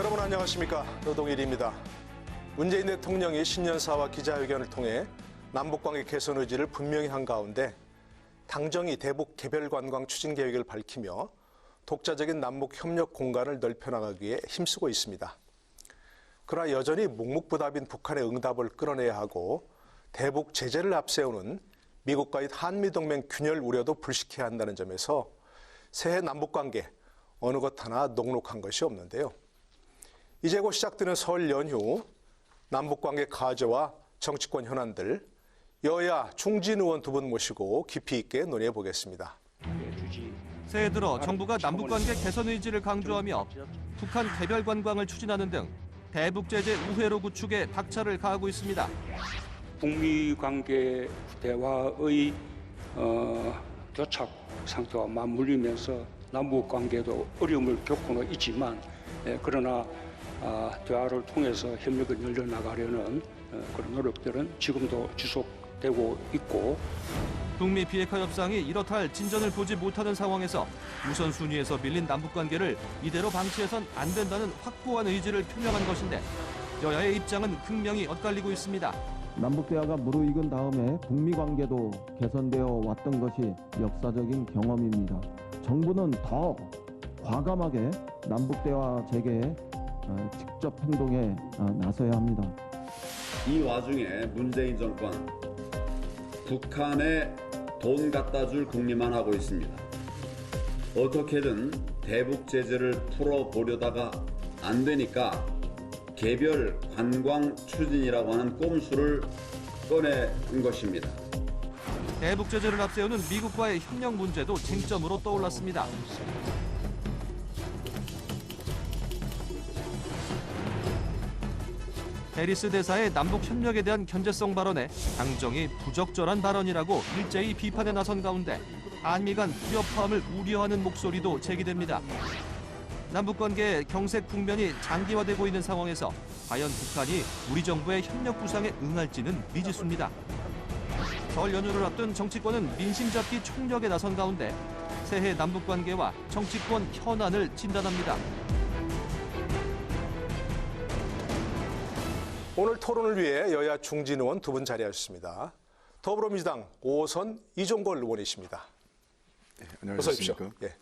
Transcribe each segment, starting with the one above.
여러분 안녕하십니까. 노동일입니다. 문재인 대통령이 신년사와 기자회견을 통해 남북관계 개선 의지를 분명히 한 가운데 당정이 대북 개별 관광 추진 계획을 밝히며 독자적인 남북 협력 공간을 넓혀나가기 위해 힘쓰고 있습니다. 그러나 여전히 묵묵부답인 북한의 응답을 끌어내야 하고 대북 제재를 앞세우는 미국과의 한미동맹 균열 우려도 불식해야 한다는 점에서 새해 남북관계 어느 것 하나 녹록한 것이 없는데요. 이제 곧 시작되는 설 연휴 남북관계 과제와 정치권 현안들 여야 중진 의원 두 분 모시고 깊이 있게 논의해 보겠습니다. 새해 들어 정부가 남북관계 개선 의지를 강조하며 북한 개별 관광을 추진하는 등 대북 제재 우회로 구축에 박차를 가하고 있습니다. 북미 관계 대화의 교착 상태와 맞물리면서 남북 관계도 어려움을 겪고는 있지만 그러나 대화를 통해서 협력을 열려나가려는 그런 노력들은 지금도 지속되고 있고 북미 비핵화 협상이 이렇다 할 진전을 보지 못하는 상황에서 우선순위에서 밀린 남북관계를 이대로 방치해선 안 된다는 확고한 의지를 표명한 것인데 여야의 입장은 극명히 엇갈리고 있습니다. 남북대화가 무르익은 다음에 북미 관계도 개선되어 왔던 것이 역사적인 경험입니다. 정부는 더 과감하게 남북대화 재개에 직접 행동에 나서야 합니다. 이 와중에 문재인 정권 북한에 돈 갖다 줄 궁리만 하고 있습니다. 어떻게든 대북 제재를 풀어보려다가 안 되니까 개별 관광 추진이라고 하는 꼼수를 꺼낸 것입니다. 대북 제재를 앞세우는 미국과의 협력 문제도 쟁점으로 떠올랐습니다. 해리스 대사의 남북 협력에 대한 견제성 발언에 당정이 부적절한 발언이라고 일제히 비판에 나선 가운데 한미 간 불협화음을 우려하는 목소리도 제기됩니다. 남북관계의 경색 국면이 장기화되고 있는 상황에서 과연 북한이 우리 정부의 협력 구상에 응할지는 미지수입니다. 설 연휴를 앞둔 정치권은 민심 잡기 총력에 나선 가운데 새해 남북관계와 정치권 현안을 진단합니다. 오늘 토론을 위해 여야 중진 의원 두 분 자리하셨습니다. 더불어민주당 5호선 이종걸 의원이십니다. 네, 안녕하십니까. 예.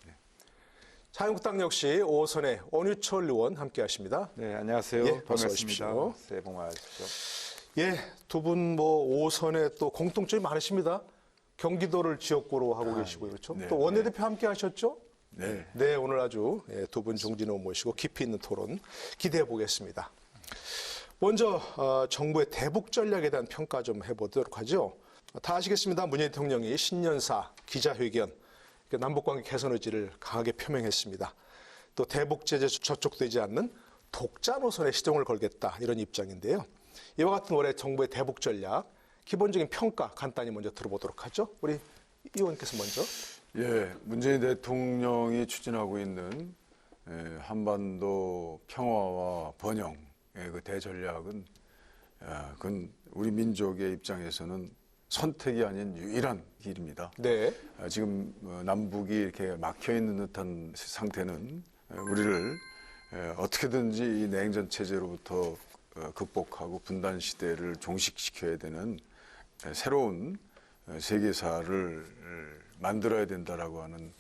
자유한국당 역시 5호선의 원유철 의원 함께하십니다. 네, 안녕하세요. 예, 반갑습니다. 새해 복 많이 받으십시오. 예, 두 분 뭐 5호선에 또 공통점이 많으십니다. 경기도를 지역구로 하고 계시고 그렇죠. 네, 또 원내대표 함께하셨죠? 네. 네, 오늘 아주 두 분 중진 의원 모시고 깊이 있는 토론 기대해 보겠습니다. 먼저 정부의 대북 전략에 대한 평가 좀 해보도록 하죠. 다 아시겠습니다. 문재인 대통령이 신년사 기자회견 남북관계 개선 의지를 강하게 표명했습니다. 또 대북 제재 저촉되지 않는 독자 노선에 시동을 걸겠다 이런 입장인데요. 이와 같은 올해 정부의 대북 전략 기본적인 평가 간단히 먼저 들어보도록 하죠. 우리 이 의원께서 먼저. 예, 문재인 대통령이 추진하고 있는 한반도 평화와 번영 그 대전략은 그건 우리 민족의 입장에서는 선택이 아닌 유일한 길입니다. 네. 지금 남북이 이렇게 막혀 있는 듯한 상태는 우리를 어떻게든지 이 냉전 체제로부터 극복하고 분단 시대를 종식시켜야 되는 새로운 세계사를 만들어야 된다라고 하는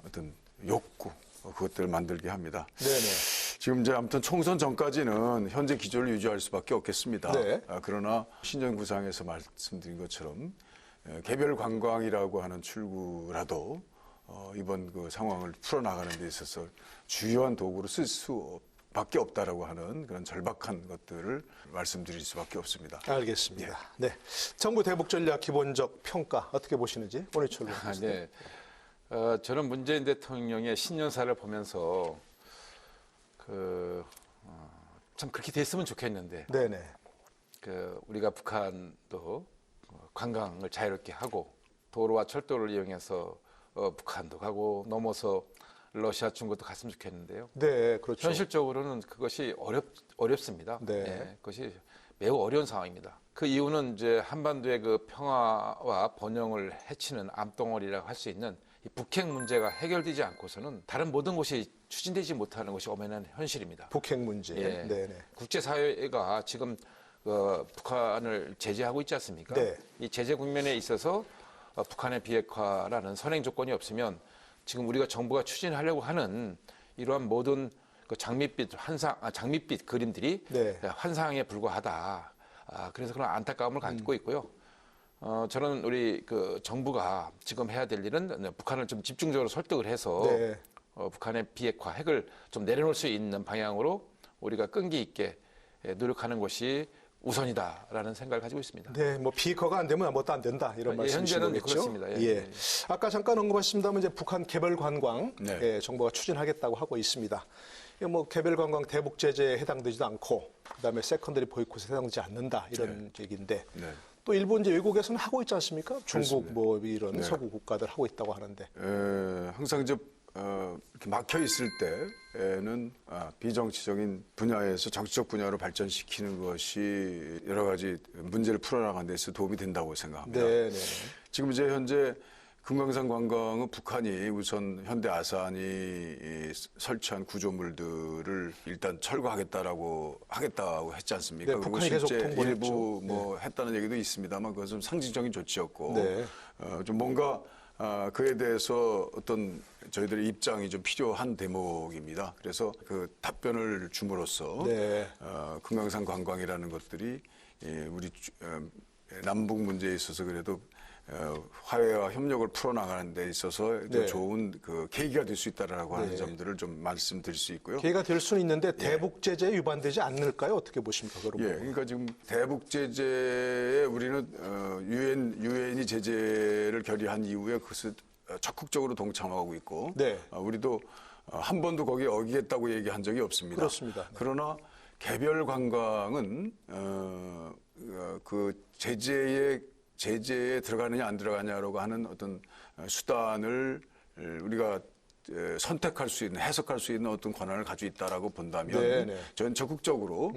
어떤 욕구 그것들을 만들게 합니다. 네네. 지금 이제 아무튼 총선 전까지는 현재 기조를 유지할 수밖에 없겠습니다. 네. 그러나 신년구상에서 말씀드린 것처럼 개별 관광이라고 하는 출구라도 이번 그 상황을 풀어나가는 데 있어서 주요한 도구로 쓸 수밖에 없다라고 하는 그런 절박한 것들을 말씀드릴 수밖에 없습니다. 알겠습니다. 네. 정부 대북 전략 기본적 평가 어떻게 보시는지 원유철 의원. 네. 저는 문재인 대통령의 신년사를 보면서 참 그렇게 됐으면 좋겠는데. 네네. 우리가 북한도 관광을 자유롭게 하고 도로와 철도를 이용해서 북한도 가고 넘어서 러시아, 중국도 갔으면 좋겠는데요. 네, 그렇죠. 현실적으로는 그것이 어렵습니다. 네. 네, 그것이 매우 어려운 상황입니다. 그 이유는 이제 한반도의 그 평화와 번영을 해치는 암덩어리라고 할 수 있는 이 북핵 문제가 해결되지 않고서는 다른 모든 것이 추진되지 못하는 것이 엄연한 현실입니다. 북핵 문제. 예. 네네. 국제사회가 지금 북한을 제재하고 있지 않습니까? 네. 이 제재 국면에 있어서 북한의 비핵화라는 선행 조건이 없으면 지금 우리가 정부가 추진하려고 하는 이러한 모든 그 장밋빛 그림들이 네. 환상에 불과하다. 그래서 그런 안타까움을 갖고 있고요. 저는 우리 그 정부가 지금 해야 될 일은 북한을 좀 집중적으로 설득을 해서 네. 북한의 비핵화 핵을 좀 내려놓을 수 있는 방향으로 우리가 끈기 있게 노력하는 것이 우선이다라는 생각을 가지고 있습니다. 네, 뭐 비핵화가 안 되면 아무것도 안 된다 이런 말씀이신 현재는 거겠죠? 그렇습니다. 예. 예. 아까 잠깐 언급하셨습니다만 이제 북한 개별 관광 네. 예, 정부가 추진하겠다고 하고 있습니다. 이게 뭐 개별 관광 대북 제재에 해당되지도 않고 그다음에 세컨더리 보이콧에 해당되지 않는다 이런 얘기인데 네. 또 일본 이제 외국에서는 하고 있지 않습니까? 중국 그렇습니다. 뭐 이런 네. 서구 국가들 하고 있다고 하는데. 항상 이제 이렇게 막혀 있을 때에는 비정치적인 분야에서 정치적 분야로 발전시키는 것이 여러 가지 문제를 풀어나가는 데 있어 도움이 된다고 생각합니다. 네, 네. 지금 이제 현재 금강산 관광은 북한이 우선 현대 아산이 설치한 구조물들을 일단 철거하겠다고 했지 않습니까? 네, 그리고 북한이 계속 실제 통보를 일부 했죠. 뭐 했다는 얘기도 있습니다만 그것은 상징적인 조치였고 네. 좀 뭔가 그에 대해서 어떤 저희들의 입장이 좀 필요한 대목입니다. 그래서 그 답변을 줌으로써 네. 금강산 관광이라는 것들이 우리 남북 문제에 있어서 그래도 화해와 협력을 풀어나가는 데 있어서 네. 좋은 그 계기가 될 수 있다라고 하는 네. 점들을 좀 말씀드릴 수 있고요. 계기가 될 수는 있는데 대북 제재에 위반되지 않을까요? 어떻게 보십니까? 그런 예, 부분? 그러니까 지금 대북 제재에 우리는 유엔이 제재를 결의한 이후에 그것을 적극적으로 동참하고 있고, 네. 우리도 한 번도 거기에 어기겠다고 얘기한 적이 없습니다. 그렇습니다. 네. 그러나 개별 관광은 그 제재에 들어가느냐 안 들어가냐라고 하는 어떤 수단을 우리가 선택할 수 있는, 해석할 수 있는 어떤 권한을 가지고 있다라고 본다면 네네. 저는 적극적으로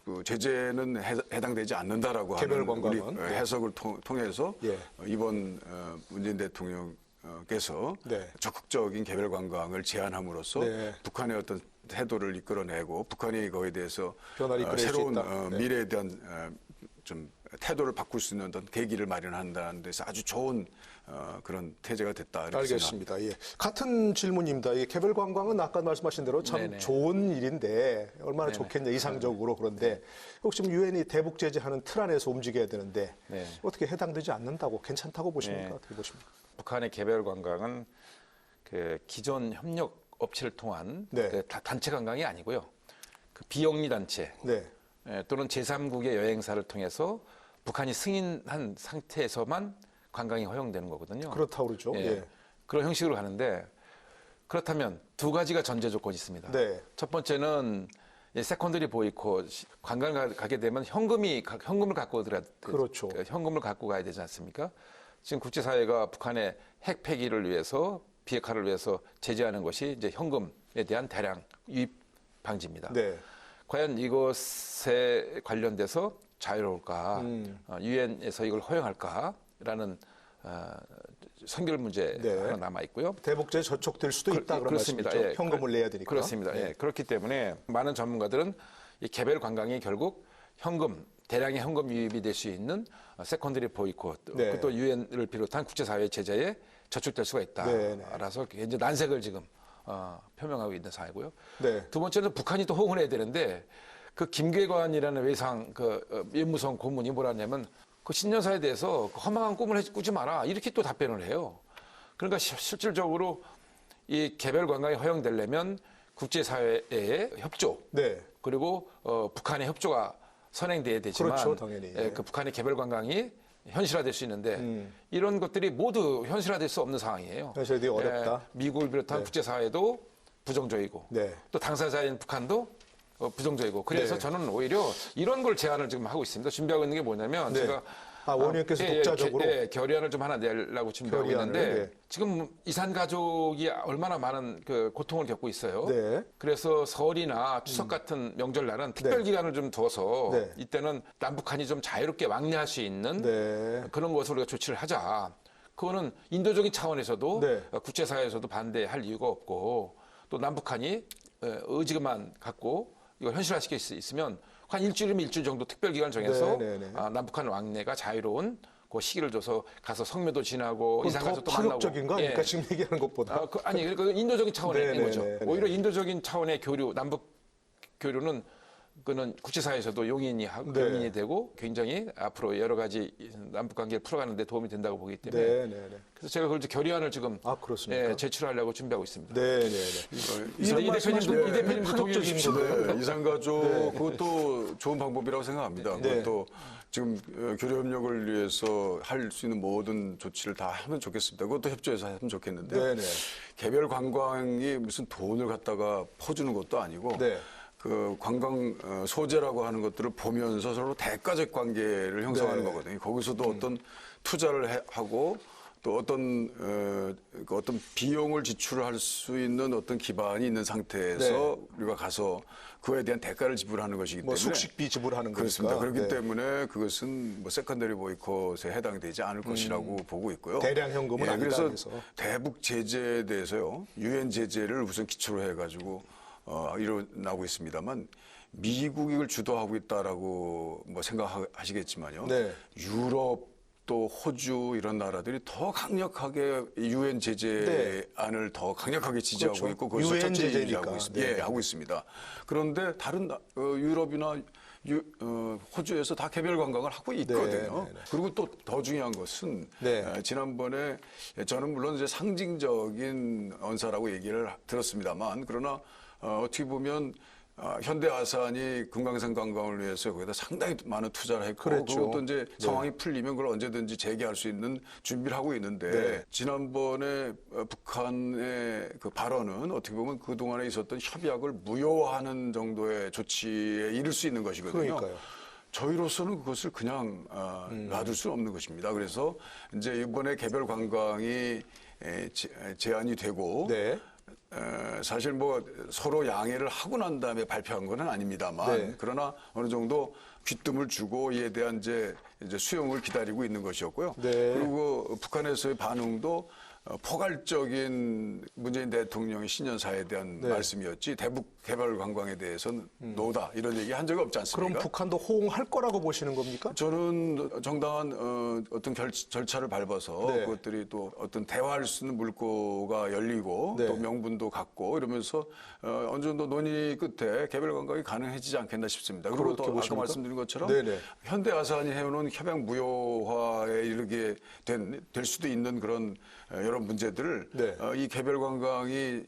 그 제재는 해당되지 않는다라고 개별 하는 우리 관광은? 해석을 통해서 예. 이번 문재인 대통령께서 네. 적극적인 개별 관광을 제안함으로써 네. 북한의 어떤 태도를 이끌어내고 북한이 거기에 대해서 변화를 이끌어낼 수 새로운 있다. 네. 미래에 대한 좀 태도를 바꿀 수 있는 어떤 계기를 마련한다는 데서 아주 좋은 그런 태제가 됐다. 이렇게 알겠습니다. 예. 같은 질문입니다. 이 개별 관광은 아까 말씀하신 대로 참 네네. 좋은 일인데 얼마나 좋겠냐 이상적으로 그런데 혹시 유엔이 대북 제재하는 틀 안에서 움직여야 되는데 네. 어떻게 해당되지 않는다고 괜찮다고 보십니까? 네. 어떻게 보십니까? 북한의 개별 관광은 그 기존 협력 업체를 통한 네. 그 단체 관광이 아니고요. 그 비영리 단체 네. 또는 제3국의 여행사를 통해서 북한이 승인한 상태에서만 관광이 허용되는 거거든요. 그렇다고 그러죠. 예. 예. 그런 형식으로 가는데 그렇다면 두 가지가 전제 조건이 있습니다. 네. 첫 번째는 세컨더리 보이콧 관광을 가게 되면 현금을 갖고 그렇죠. 현금을 갖고 가야 되지 않습니까? 지금 국제사회가 북한의 핵 폐기를 위해서 비핵화를 위해서 제재하는 것이 이제 현금에 대한 대량 유입 방지입니다. 네. 과연 이것에 관련돼서 자유로울까? 유엔에서 이걸 허용할까라는 선결 문제 네. 하나 남아 있고요. 대북 제재 저촉될 수도 있다 그런 그렇습니다. 말씀이죠. 예. 현금을 내야 되니까. 그렇습니다. 네. 예. 그렇기 때문에 많은 전문가들은 이 개별 관광이 결국 대량의 현금 유입이 될 수 있는 세컨더리 보이콧, 네. 또 유엔을 비롯한 국제사회 제재에 저촉될 수가 있다. 네, 네. 라서 이제 난색을 지금 표명하고 있는 상황이고요. 네. 두 번째는 북한이 또 호응을 해야 되는데 그 김계관이라는 외상 외무성 고문이 뭐라냐면 그 신년사에 대해서 허망한 꿈을 꾸지 마라 이렇게 또 답변을 해요. 그러니까 실질적으로 이 개별 관광이 허용되려면 국제사회의 협조 네. 그리고 북한의 협조가 선행돼야 되지만 그렇죠, 당연히. 그 북한의 개별 관광이 현실화될 수 있는데 이런 것들이 모두 현실화될 수 없는 상황이에요. 현실이 어렵다. 미국을 비롯한 네. 국제사회도 부정적이고 네. 또 당사자인 북한도 부정적이고 그래서 네. 저는 오히려 이런 걸 제안을 지금 하고 있습니다. 준비하고 있는 게 뭐냐면 네. 제가 원의원께서 독자적으로 결의안을 좀 하나 내려고 준비하고 결의안을, 있는데 네. 지금 이산 가족이 얼마나 많은 그 고통을 겪고 있어요. 네. 그래서 설이나 추석 같은 명절날은 특별 기간을 좀 둬서 네. 이때는 남북한이 좀 자유롭게 왕래할 수 있는 네. 그런 것으로 우리가 조치를 하자. 그거는 인도적인 차원에서도 네. 국제사회에서도 반대할 이유가 없고 또 남북한이 의지만 갖고 이걸 현실화시킬 수 있으면 한 일주일이면 일주일 정도 특별기간 정해서 네, 네, 네. 남북한 왕래가 자유로운 그 시기를 줘서 가서 성묘도 지나고 그건 이상 가서 더 또 만나고. 파격적인가? 그러니까 지금 얘기하는 것보다. 아니 그러니까 인도적인 차원의 네, 거죠. 네, 네, 오히려 인도적인 차원의 교류, 남북 교류는 그는 국제사회에서도 용인이 네. 되고 굉장히 앞으로 여러 가지 남북 관계를 풀어가는 데 도움이 된다고 보기 때문에 네, 네, 네. 그래서 제가 그걸 이제 결의안을 지금 그렇습니까? 제출하려고 준비하고 있습니다. 네, 네, 네. 이 대표님도 동의해 주십시오. 네, 이산가족 그것도 좋은 방법이라고 생각합니다. 네. 그것도 지금 교류 협력을 위해서 할 수 있는 모든 조치를 다 하면 좋겠습니다. 그것도 협조해서 하면 좋겠는데 네, 네. 개별 관광이 무슨 돈을 갖다가 퍼주는 것도 아니고 네. 그 관광 소재라고 하는 것들을 보면서 서로 대가적 관계를 형성하는 네. 거거든요. 거기서도 어떤 투자를 하고 또 어떤 어떤 비용을 지출할 수 있는 어떤 기반이 있는 상태에서 네. 우리가 가서 그에 대한 대가를 지불하는 것이기 뭐 때문에 숙식비 지불하는 그렇습니다. 거니까. 그렇기 네. 때문에 그것은 뭐 세컨더리 보이콧에 해당이 되지 않을 것이라고 보고 있고요. 대량 현금은 아니다, 그래서 그래서. 대북 제재에 대해서요. 유엔 제재를 우선 기초로 해가지고 일어나고 있습니다만 미국이 이걸 주도하고 있다라고 뭐 생각하시겠지만요. 네. 유럽 또 호주 이런 나라들이 더 강력하게 유엔 제재안을 더 강력하게 지지하고 그렇죠. 있고 그것을 UN 첫째 제재니까. 하고 있습니다. 네. 예, 하고 있습니다. 그런데 다른 유럽이나 호주에서 다 개별 관광을 하고 있거든요. 네, 네, 네. 그리고 또 더 중요한 것은 네. 지난번에 저는 물론 이제 상징적인 언사라고 얘기를 들었습니다만 그러나 어떻게 보면 현대아산이 금강산 관광을 위해서 거기다 상당히 많은 투자를 했고 그랬죠. 그것도 이제 상황이 풀리면 그걸 언제든지 재개할 수 있는 준비를 하고 있는데 네. 지난번에 북한의 그 발언은 어떻게 보면 그동안에 있었던 협약을 무효화하는 정도의 조치에 이를 수 있는 것이거든요. 그러니까요. 저희로서는 그것을 그냥 놔둘 수는 없는 것입니다. 그래서 이제 이번에 개별 관광이 제한이 되고 네. 사실 뭐 서로 양해를 하고 난 다음에 발표한 건 아닙니다만 네. 그러나 어느 정도 귀뜸을 주고 이에 대한 이제 수용을 기다리고 있는 것이었고요. 네. 그리고 북한에서의 반응도 포괄적인 문재인 대통령의 신년사에 대한 네. 말씀이었지 대북 개별 관광에 대해서는 노다 이런 얘기 한 적이 없지 않습니까? 그럼 북한도 호응할 거라고 보시는 겁니까? 저는 정당한 어떤 절차를 밟아서 네. 그것들이 또 어떤 대화할 수 있는 물꼬가 열리고 네. 또 명분도 갖고 이러면서 어느 정도 논의 끝에 개별 관광이 가능해지지 않겠나 싶습니다. 그리고 그렇게 또 아까 보십니까? 말씀드린 것처럼 네네. 현대아산이 해오는 협약 무효화에 이르게 될 수도 있는 그런 여러 문제들을 네. 이 개별 관광이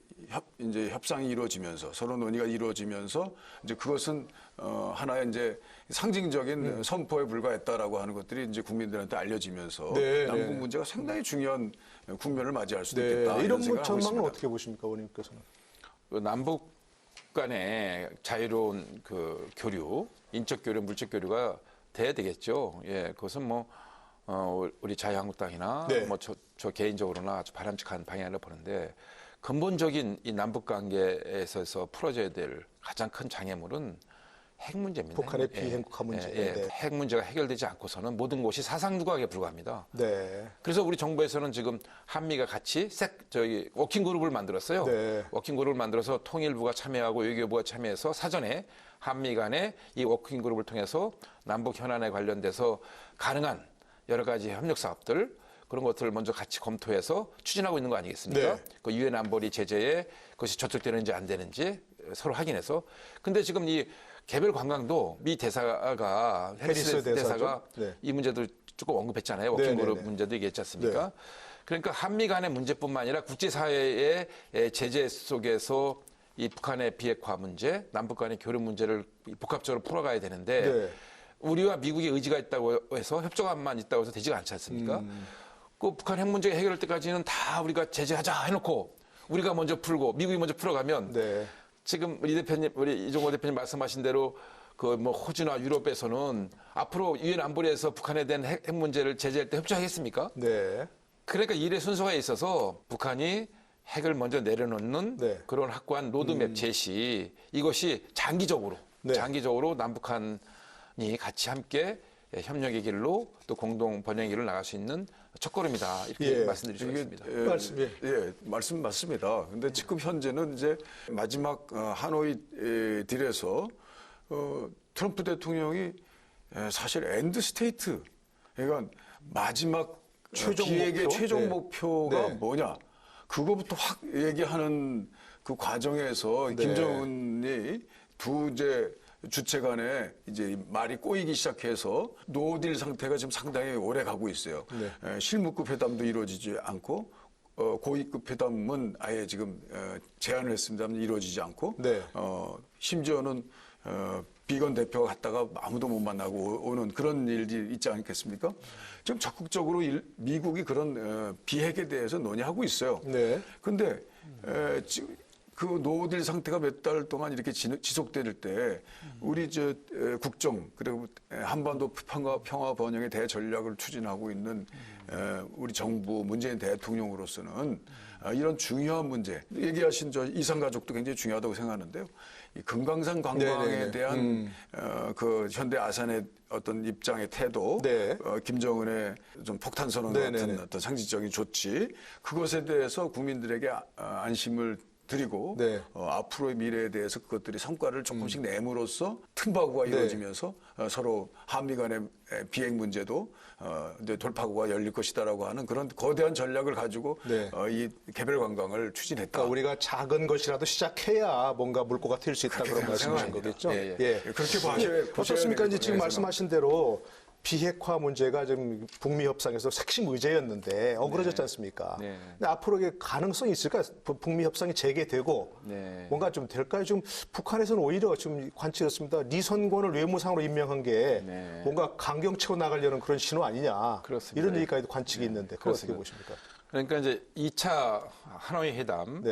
이제 협상이 이루어지면서 서로 논의가 이루어지면서 이제 그것은 하나의 이제 상징적인 선포에 불과했다라고 하는 것들이 이제 국민들한테 알려지면서 네, 남북 네. 문제가 상당히 중요한 국면을 맞이할 수도 네. 있겠다. 이런 생각을 하고 전망은 있습니다. 어떻게 보십니까, 원님께서는? 그 남북 간의 자유로운 그 교류, 인적 교류, 물적 교류가 돼야 되겠죠. 예, 그것은 뭐 우리 자유한국당이나 네. 뭐 저 개인적으로나 아주 바람직한 방향을 보는데 근본적인 이 남북 관계에 있어서 풀어져야 될 가장 큰 장애물은 핵 문제입니다. 북한의 비핵화 문제. 네. 핵 문제가 해결되지 않고서는 모든 것이 사상누각에 불과합니다. 네. 그래서 우리 정부에서는 지금 한미가 같이 워킹 그룹을 만들었어요. 네. 워킹 그룹을 만들어서 통일부가 참여하고 외교부가 참여해서 사전에 한미 간의 이 워킹 그룹을 통해서 남북 현안에 관련돼서 가능한 여러 가지 협력 사업들 그런 것들을 먼저 같이 검토해서 추진하고 있는 거 아니겠습니까? 네. 그 유엔 안보리 제재에 그것이 저촉되는지 안 되는지 서로 확인해서. 근데 지금 이 개별 관광도 미 대사가 해리스 대사가 네. 이 문제도 조금 언급했잖아요. 워킹 네, 그룹 네, 네. 문제도 얘기했지 않습니까? 네. 그러니까 한미 간의 문제뿐만 아니라 국제사회의 제재 속에서 이 북한의 비핵화 문제, 남북 간의 교류 문제를 복합적으로 풀어가야 되는데 네. 우리와 미국의 의지가 있다고 해서 협조감만 있다고 해서 되지가 않지 않습니까? 그 북한 핵 문제가 해결될 때까지는 다 우리가 제재하자 해놓고 우리가 먼저 풀고 미국이 먼저 풀어가면 네. 지금 우리 이종호 대표님 말씀하신 대로 그 뭐 호주나 유럽에서는 앞으로 유엔 안보리에서 북한에 대한 핵 문제를 제재할 때 협조하겠습니까? 네. 그러니까 일의 순서에 있어서 북한이 핵을 먼저 내려놓는 네. 그런 확고한 로드맵 제시 이것이 장기적으로 네. 남북한이 같이 함께 협력의 길로 또 공동 번영의 길을 나갈 수 있는 첫걸음이다 이렇게 말씀드릴 수가 있습니다. 말씀 맞습니다. 근데 지금 현재는 이제 마지막 하노이 딜에서 트럼프 대통령이 사실 엔드 스테이트, 그러니까 마지막 기획의 최종 목표가 뭐냐, 그거부터 확 얘기하는 그 과정에서 김정은이 두 이제 주체 간에 이제 말이 꼬이기 시작해서 노딜 상태가 지금 상당히 오래 가고 있어요. 실무급 회담도 이루어지지 않고 고위급 회담은 아예 지금 제안을 했습니다만 이루어지지 않고 심지어는 비건 대표가 갔다가 아무도 못 만나고 오는 그런 일이 있지 않겠습니까? 지금 적극적으로 미국이 그런 비핵에 대해서 논의하고 있어요. 그런데 지금 그 노딜 상태가 몇 달 동안 이렇게 지속될 때 우리 국정 그리고 한반도 평화 번영의 대전략을 추진하고 있는 우리 정부 문재인 대통령으로서는 이런 중요한 문제, 얘기하신 이산가족도 굉장히 중요하다고 생각하는데요. 이 금강산 관광에 대한 그 현대 아산의 어떤 입장의 태도, 김정은의 좀 폭탄 선언 같은 어떤 상징적인 조치, 그것에 대해서 국민들에게 안심을 드리고 앞으로의 미래에 대해서 그것들이 성과를 조금씩 내므로써 틈바구가 이루어지면서 서로 한미 간의 비핵 문제도 이제 돌파구가 열릴 것이다라고 하는 그런 거대한 전략을 가지고 이 개별 관광을 추진했다. 그러니까 우리가 작은 것이라도 시작해야 뭔가 물꼬가 튈 수 있다 그런 말씀이신 거겠죠? 그렇게 봐셔야 어떻습니까? 이제 지금 말씀하신 대로 비핵화 문제가 좀 북미 협상에서 핵심 의제였는데 어그러졌지 않습니까? 근데 앞으로 이게 가능성이 있을까? 북미 협상이 재개되고 뭔가 좀 될까요? 지금 북한에서는 오히려 지금 관측했습니다. 리선권을 외무상으로 임명한 게 뭔가 강경 채워 나가려는 그런 신호 아니냐? 그렇습니다. 이런 얘기까지도 관측이 있는데 그걸 어떻게 보십니까? 그러니까 이제 2차 하노이 회담,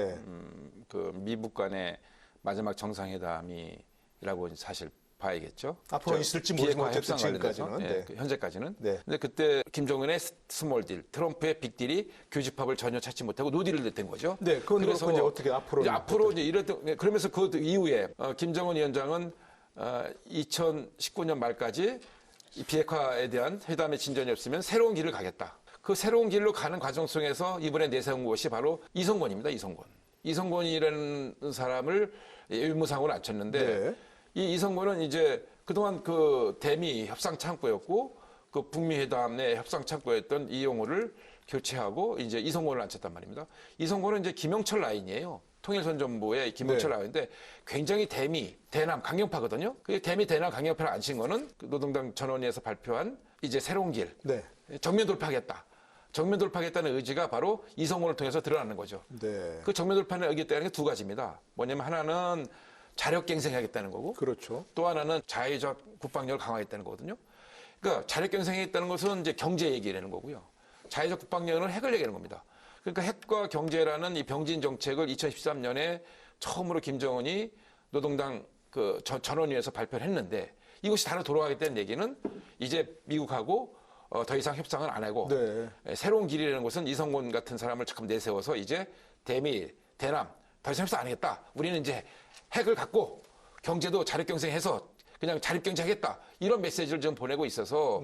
그 미북 간의 마지막 정상회담이라고 사실 봐야겠죠. 앞으로 있을지 모르지만 어쨌든 지금까지는. 현재까지는. 근데 그때 김정은의 스몰 딜, 트럼프의 빅 딜이 교집합을 전혀 찾지 못하고 노딜을 된 거죠. 그래서 이제 어떻게 앞으로 이제 이랬던 그러면서 그 이후에 김정은 위원장은 2019년 말까지 이 비핵화에 대한 회담의 진전이 없으면 새로운 길을 가겠다. 그 새로운 길로 가는 과정 속에서 이번에 내세운 것이 바로 이성권입니다. 이성권이라는 사람을 의무상으로 앉혔는데 이 이성권은 이제 그동안 그 대미 협상 창구였고 그 북미 회담 내 협상 창구였던 이용호를 교체하고 이제 이성권을 앉혔단 말입니다. 이성권은 이제 김영철 라인이에요. 통일선전부의 김영철 라인인데 굉장히 대남 강경파거든요. 그 대미 대남 강경파를 앉힌 거는 노동당 전원위에서 발표한 이제 새로운 길, 정면 돌파하겠다. 정면 돌파하겠다는 의지가 바로 이성권을 통해서 드러나는 거죠. 그 정면 돌파는 의기했다는 게 두 가지입니다. 뭐냐면 하나는 자력갱생하겠다는 거고, 또 하나는 자유적 국방력을 강화하겠다는 거거든요. 그러니까 자력갱생하겠다는 것은 이제 경제 얘기라는 거고요. 자유적 국방력은 핵을 얘기하는 겁니다. 그러니까 핵과 경제라는 이 병진 정책을 2013년에 처음으로 김정은이 노동당 그 전원위에서 발표를 했는데 이것이 다시 돌아가겠다는 얘기는 이제 미국하고 더 이상 협상을 안 하고 새로운 길이라는 것은 이성권 같은 사람을 잠깐 내세워서 이제 대미, 대남 더 이상 협상 안 하겠다. 우리는 이제 핵을 갖고 경제도 자력경쟁해서 그냥 자립경제하겠다. 이런 메시지를 지금 보내고 있어서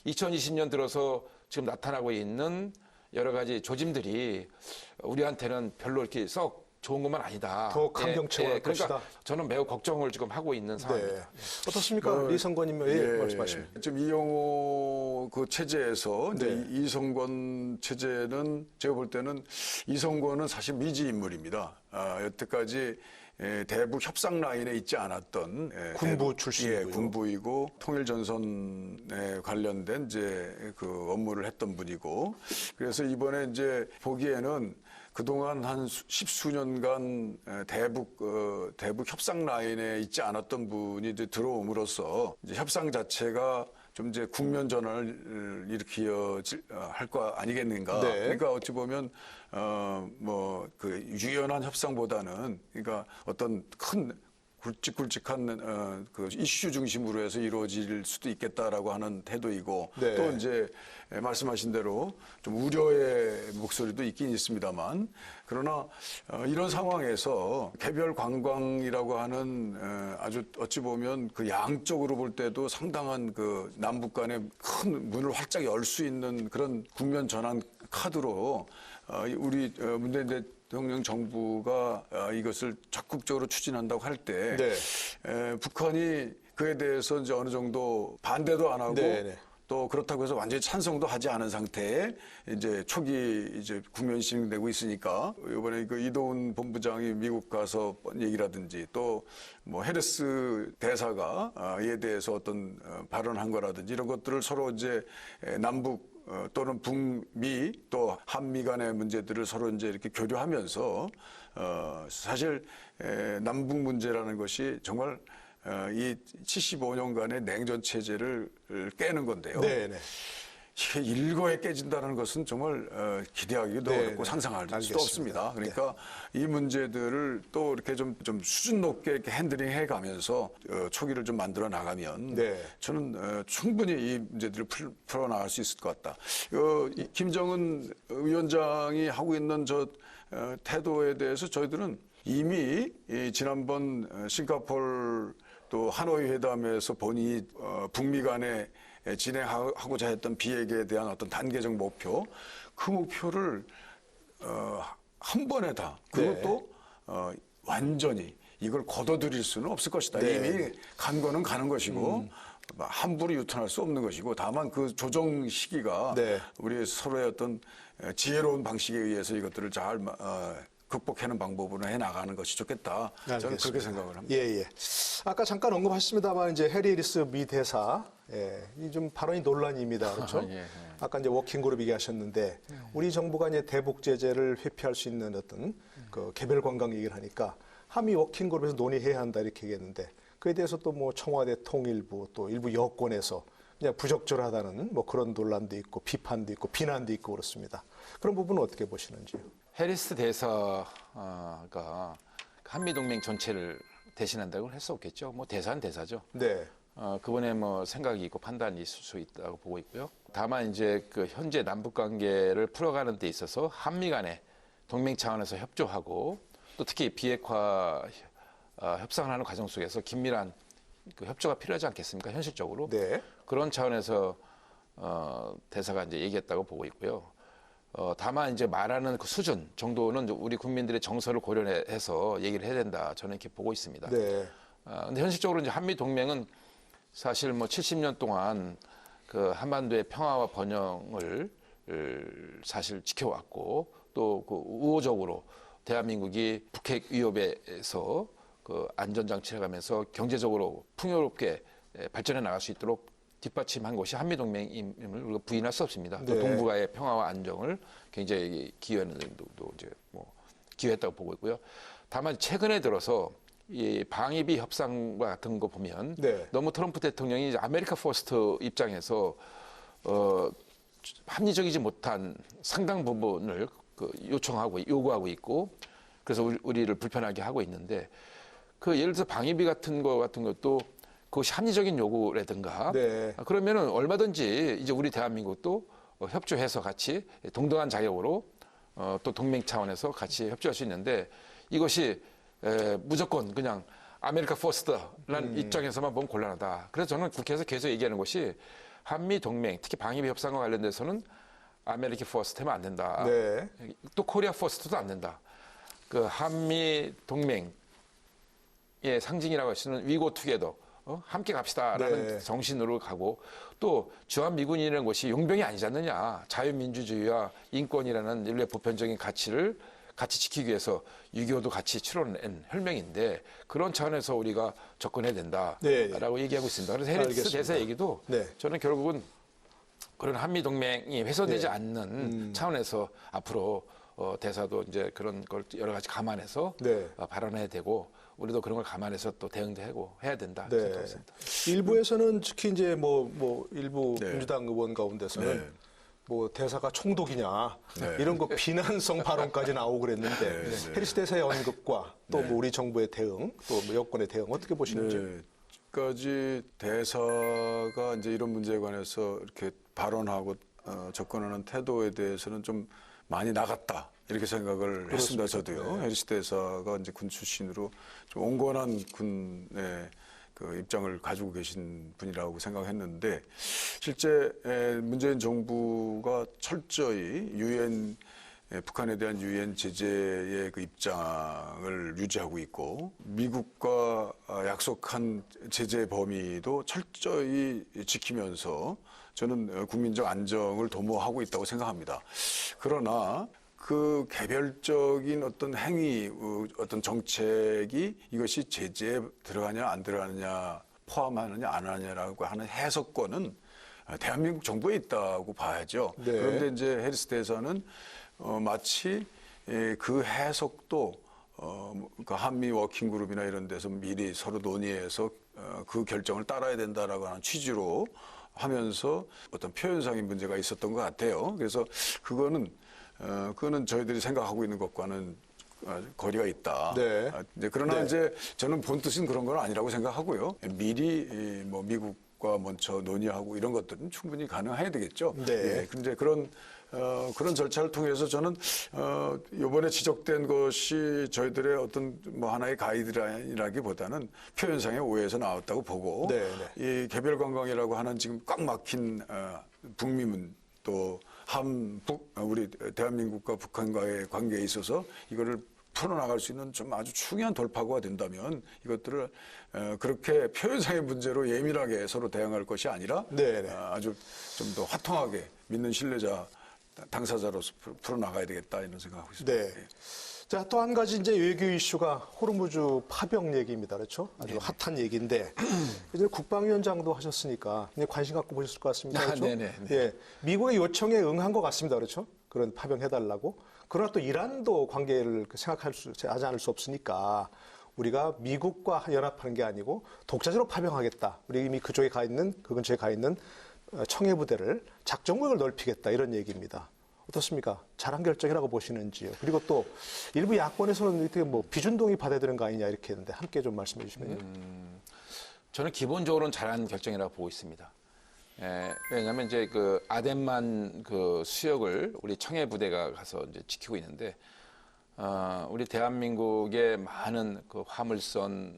2020년 들어서 지금 나타나고 있는 여러 가지 조짐들이 우리한테는 별로 이렇게 썩 좋은 것만 아니다. 더 강경체화할 그러니까 것이다. 저는 매우 걱정을 지금 하고 있는 상황입니다. 어떻습니까? 리성권님 말씀하십니다. 지금 이용호 그 체제에서 이제 이성권 체제는 제가 볼 때는 이성권은 사실 미지 인물입니다. 여태까지 대북 협상 라인에 있지 않았던 군부 출신이고요. 군부이고 통일전선에 관련된 이제 그 업무를 했던 분이고, 그래서 이번에 이제 보기에는 그동안 한 십수년간 대북 협상 라인에 있지 않았던 분이 이제 들어옴으로써 이제 협상 자체가 좀 이제 국면 전환을 일으켜 할 거 아니겠는가. 그러니까 어찌 보면 뭐 그 유연한 협상보다는 그러니까 어떤 큰 굵직굵직한 그 이슈 중심으로 해서 이루어질 수도 있겠다라고 하는 태도이고 네. 또 이제 말씀하신 대로 좀 우려의 목소리도 있긴 있습니다만 그러나 이런 상황에서 개별 관광이라고 하는 아주 어찌 보면 그 양적으로 볼 때도 상당한 그 남북 간의 큰 문을 활짝 열 수 있는 그런 국면 전환 카드로 우리 문재인 대통령 정부가 이것을 적극적으로 추진한다고 할 때 네. 북한이 그에 대해서 이제 어느 정도 반대도 안 하고 네, 네. 또 그렇다고 해서 완전히 찬성도 하지 않은 상태에 이제 초기 이제 국면이 진행되고 있으니까 이번에 그 이도훈 본부장이 미국 가서 얘기라든지 또 뭐 해리스 대사가 이에 대해서 어떤 발언한 거라든지 이런 것들을 서로 이제 남북 또는 북미 또 한미 간의 문제들을 서로 이제 이렇게 교류하면서 사실 남북 문제라는 것이 정말 이 75년간의 냉전 체제를 깨는 건데요. 네. 이게 일거에 깨진다는 것은 정말 기대하기도 네, 어렵고 네. 상상할 수도 알겠습니다. 없습니다. 그러니까 이 문제들을 또 이렇게 좀 수준 높게 이렇게 핸들링해 가면서 초기를 좀 만들어 나가면 네. 저는 충분히 이 문제들을 풀어 나갈 수 있을 것 같다. 이 김정은 위원장이 하고 있는 저 태도에 대해서 저희들은 이미 지난번 싱가포르 또 하노이 회담에서 본인이 북미 간에 진행하고자 했던 비핵에 대한 어떤 단계적 목표, 그 목표를 한 번에 다 그것도 완전히 이걸 거둬들일 수는 없을 것이다. 네. 이미 간 거는 가는 것이고 함부로 유턴할 수 없는 것이고 다만 그 조정 시기가 네. 우리 서로의 어떤 지혜로운 방식에 의해서 이것들을 잘 극복하는 방법으로 해 나가는 것이 좋겠다. 저는 그렇게 알겠습니다. 생각을 합니다. 예. 아까 잠깐 언급하셨습니다만 이제 해리스 미 대사, 이 좀 발언이 논란입니다. 그렇죠? 예. 아까 이제 워킹그룹 얘기하셨는데 우리 정부가 이제 대북 제재를 회피할 수 있는 어떤 그 개별 관광 얘기를 하니까 한미 워킹그룹에서 논의해야 한다 이렇게 얘기했는데 그에 대해서 또 뭐 청와대 통일부 또 일부 여권에서 그냥 부적절하다는 뭐 그런 논란도 있고 비판도 있고 비난도 있고 그렇습니다. 그런 부분은 어떻게 보시는지요? 해리스 대사가 한미동맹 전체를 대신한다고 할 수 없겠죠. 뭐 대사는 대사죠. 네. 그분의 뭐 생각이 있고 판단이 있을 수 있다고 보고 있고요. 다만 이제 그 현재 남북 관계를 풀어가는 데 있어서 한미 간에 동맹 차원에서 협조하고 또 특히 비핵화 협상을 하는 과정 속에서 긴밀한 그 협조가 필요하지 않겠습니까? 현실적으로. 네. 그런 차원에서 대사가 이제 얘기했다고 보고 있고요. 다만 이제 말하는 그 수준 정도는 우리 국민들의 정서를 고려해서 얘기를 해야 된다. 저는 이렇게 보고 있습니다. 네. 근데 현실적으로 이제 한미 동맹은 사실 뭐 70년 동안 그 한반도의 평화와 번영을 사실 지켜왔고 또 그 우호적으로 대한민국이 북핵 위협에서 그 안전장치를 가면서 경제적으로 풍요롭게 발전해 나갈 수 있도록 뒷받침한 것이 한미동맹임을 우리가 부인할 수 없습니다. 또 네. 동북아의 평화와 안정을 굉장히 기여하는 데도 이제 뭐 기여했다고 보고 있고요. 다만 최근에 들어서 이 방위비 협상과 같은 거 보면 네. 너무 트럼프 대통령이 이제 아메리카 퍼스트 입장에서 합리적이지 못한 상당 부분을 그 요구하고 있고 그래서 우리를 불편하게 하고 있는데 그 예를 들어서 방위비 같은 것도 그것이 합리적인 요구라든가 네. 그러면은 얼마든지 이제 우리 대한민국도 협조해서 같이 동등한 자격으로 또 동맹 차원에서 같이 협조할 수 있는데 이것이 무조건 그냥 아메리카 퍼스트라는 입장에서만 보면 곤란하다. 그래서 저는 국회에서 계속 얘기하는 것이 한미 동맹, 특히 방위비 협상과 관련돼서는 아메리카 퍼스트 하면 안 된다. 네. 또 코리아 퍼스트도 안 된다. 그 한미 동맹의 상징이라고 할 수 있는 위고 투게더. 함께 갑시다라는 네. 정신으로 가고 또 주한미군이라는 것이 용병이 아니지 않느냐. 자유민주주의와 인권이라는 인류의 보편적인 가치를 같이 지키기 위해서 6.25도 같이 치러낸 혈맹인데 그런 차원에서 우리가 접근해야 된다라고 네. 얘기하고 있습니다. 그래서 해리스 알겠습니다. 대사 얘기도 네. 저는 결국은 그런 한미동맹이 훼손되지 않는 차원에서 앞으로 대사도 이제 그런 걸 여러 가지 감안해서 네. 발언해야 되고 우리도 그런 걸 감안해서 또 대응도 하고 해야 된다 네. 생각했습니다. 일부에서는 특히 이제 뭐 일부 네. 민주당 의원 가운데서는 뭐 대사가 총독이냐 네. 이런 거 비난성 발언까지 나오고 그랬는데 네. 해리스 대사의 언급과 또 뭐 우리 정부의 대응, 또 뭐 여권의 대응 어떻게 보시는지? 네. 까지 대사가 이제 이런 문제에 관해서 이렇게 발언하고 접근하는 태도에 대해서는 좀 많이 나갔다 이렇게 생각을 했습니다. 저도요. 해리스 대사가 이제 군 출신으로 좀 온건한 군의 그 입장을 가지고 계신 분이라고 생각했는데 실제 문재인 정부가 철저히 북한에 대한 유엔 제재의 그 입장을 유지하고 있고 미국과 약속한 제재 범위도 철저히 지키면서 저는 국민적 안정을 도모하고 있다고 생각합니다. 그러나 그 개별적인 어떤 행위, 어떤 정책이 이것이 제재에 들어가냐 안 들어가느냐 포함하느냐 안 하느냐라고 하는 해석권은 대한민국 정부에 있다고 봐야죠. 네. 그런데 이제 해리스 대사는 마치 그 해석도 그 한미 워킹그룹이나 이런 데서 미리 서로 논의해서 그 결정을 따라야 된다라고 하는 취지로 하면서 어떤 표현상의 문제가 있었던 것 같아요. 그래서 그거는 저희들이 생각하고 있는 것과는 거리가 있다. 네. 이제 그러나 네. 이제 저는 본 뜻은 그런 건 아니라고 생각하고요. 미리 뭐 미국과 먼저 논의하고 이런 것들은 충분히 가능해야 되겠죠. 네. 예, 근데 그런 절차를 통해서 저는 이번에 지적된 것이 저희들의 어떤 뭐 하나의 가이드라인이라기보다는 표현상의 오해에서 나왔다고 보고 네, 이 개별 관광이라고 하는 지금 꽉 막힌 북미문 또 우리 대한민국과 북한과의 관계에 있어서 이거를 풀어나갈 수 있는 좀 아주 중요한 돌파구가 된다면 이것들을 그렇게 표현상의 문제로 예민하게 서로 대응할 것이 아니라 네네. 아주 좀 더 화통하게 믿는 신뢰자 당사자로서 풀어나가야 되겠다 이런 생각하고 있습니다. 네. 자, 또 한 가지 이제 외교 이슈가 호르무즈 파병 얘기입니다. 그렇죠? 아주 핫한 얘기인데 이제 국방위원장도 하셨으니까 관심 갖고 보셨을 것 같습니다. 그렇죠? 네네. 예. 미국의 요청에 응한 것 같습니다. 그렇죠? 그런 파병해달라고. 그러나 또 이란도 관계를 하지 않을 수 없으니까 우리가 미국과 연합하는 게 아니고 독자적으로 파병하겠다. 우리 이미 그쪽에 가 있는, 그 근처에 가 있는 청해부대를 작전구역을 넓히겠다. 이런 얘기입니다. 어떻습니까? 잘한 결정이라고 보시는지요? 그리고 또 일부 야권에서는 이렇게 뭐 비준동의 받아야 되는 거 아니냐 이렇게 했는데 함께 좀 말씀해 주시면요. 저는 기본적으로는 잘한 결정이라고 보고 있습니다. 왜냐하면 이제 그 아덴만 그 수역을 우리 청해 부대가 가서 이제 지키고 있는데 우리 대한민국의 많은 그 화물선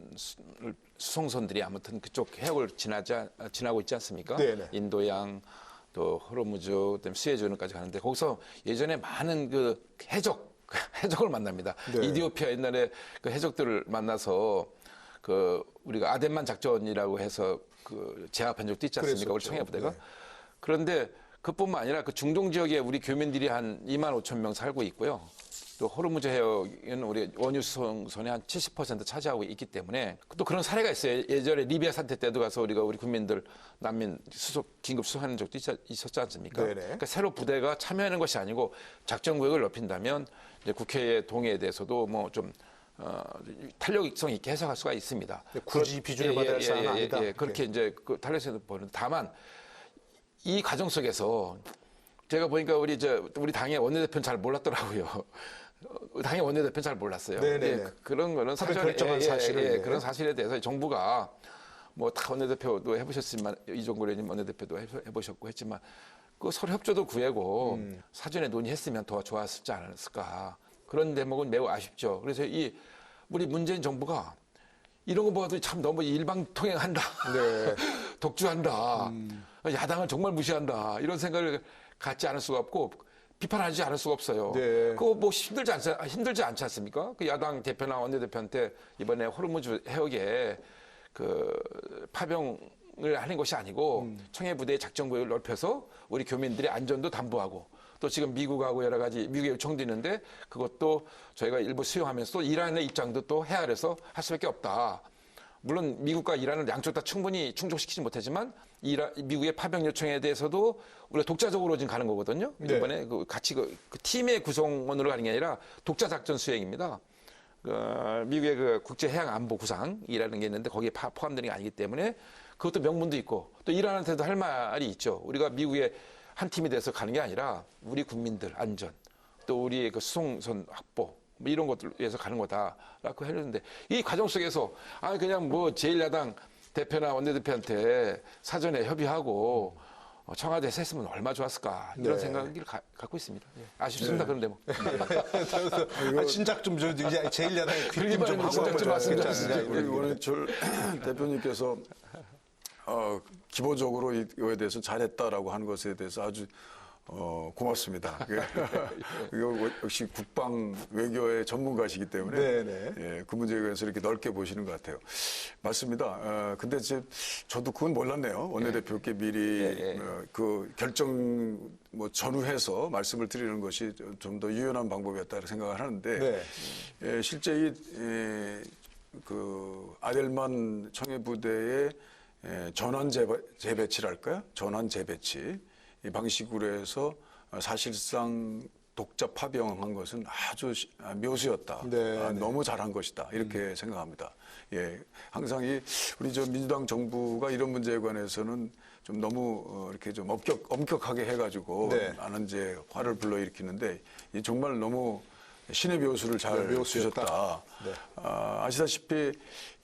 수송선들이 아무튼 그쪽 해역을 지나고 있지 않습니까? 네네. 인도양 또 호르무즈, 그다음에 수에즈운까지 가는데 거기서 예전에 많은 그 해적을 만납니다. 네. 이디오피아 옛날에 그 해적들을 만나서 그 우리가 아덴만 작전이라고 해서 그 제압한 적도 있지 않습니까? 우리 그랬었죠. 청해부대가. 네. 그런데 그뿐만 아니라 그 중동 지역에 우리 교민들이 한 2만 5천 명 살고 있고요. 또 호르무즈 해역은 우리 원유 수송선의 한 70% 차지하고 있기 때문에 또 그런 사례가 있어요. 예전에 리비아 사태 때도 가서 우리 국민들 난민 긴급 수송하는 적도 있었지 않습니까? 네네. 그러니까 새로 부대가 참여하는 것이 아니고 작전 구역을 넓힌다면 이제 국회의 동의에 대해서도 뭐 좀 탄력성 있게 해석할 수가 있습니다. 굳이 비준을 받아야 할 사안은 아니다. 그렇게 이제 그 탄력성을 보는. 다만 이 과정 속에서 제가 보니까 우리 당의 원내대표는 잘 몰랐더라고요. 당의 원내대표는 잘 몰랐어요. 네네네. 그런 거는 사전 사전에 결정한 사실을, 그런 사실에 대해서 정부가 뭐 다 원내대표도 해보셨지만 이종걸 의원님 원내대표도 해보셨고 했지만 그 서로 협조도 구하고 사전에 논의했으면 더 좋았을지 않았을까. 그런 대목은 매우 아쉽죠. 그래서 우리 문재인 정부가 이런 거 보아도 참 너무 일방통행한다. 네. 독주한다. 야당을 정말 무시한다. 이런 생각을 갖지 않을 수가 없고 비판하지 않을 수가 없어요. 네. 그거 뭐 힘들지 않지 않습니까? 그 야당 대표나 원내대표한테 이번에 호르무즈 해역에 그 파병을 하는 것이 아니고 청해부대의 작전구역을 넓혀서 우리 교민들의 안전도 담보하고 또 지금 미국하고 여러 가지 미국의 요청도 있는데 그것도 저희가 일부 수용하면서 또 이란의 입장도 또 헤아려서 할 수밖에 없다. 물론 미국과 이란을 양쪽 다 충분히 충족시키지 못하지만 미국의 파병 요청에 대해서도 우리가 독자적으로 지금 가는 거거든요. 네. 이번에 같이 그 팀의 구성원으로 가는 게 아니라 독자 작전 수행입니다. 미국의 그 국제해양안보 구상이라는 게 있는데 거기에 포함되는 게 아니기 때문에 그것도 명분도 있고 또 이란한테도 할 말이 있죠. 우리가 미국의 한 팀이 돼서 가는 게 아니라 우리 국민들 안전, 또 우리의 그 수송선 확보, 뭐 이런 것들 위해서 가는 거다라고 했는데 이 과정 속에서 그냥 뭐 제1야당 대표나 원내대표한테 사전에 협의하고 청와대에서 했으면 얼마나 좋았을까 이런 네. 생각을 갖고 있습니다. 예. 아쉽습니다. 그런데 뭐. 진작 좀 제1야당에 귀좀 그러기만 하고 진작 좀 하면 왔으면 좋지 않느냐. 좋겠습니다. 원해철 대표님께서 기본적으로 이거에 대해서 잘했다라고 하는 것에 대해서 아주 고맙습니다. 이거 역시 국방 외교의 전문가시기 때문에 네네. 예, 그 문제에 대해서 이렇게 넓게 보시는 것 같아요. 맞습니다. 근데 저도 그건 몰랐네요. 원내대표께 미리 그 결정 전후해서 말씀을 드리는 것이 좀 더 유연한 방법이었다고 생각을 하는데 네. 실제 그 아델만 청해부대의 전환 재배치랄까요? 전환 재배치. 이 방식으로 해서 사실상 독자 파병한 것은 아주 묘수였다. 네, 네. 너무 잘한 것이다. 이렇게 생각합니다. 예, 항상 우리 민주당 정부가 이런 문제에 관해서는 좀 너무 이렇게 좀 엄격하게 해가지고 네. 많은 이제 화를 불러일으키는데 정말 너무 신의 묘수를 잘 주셨다. 네. 아시다시피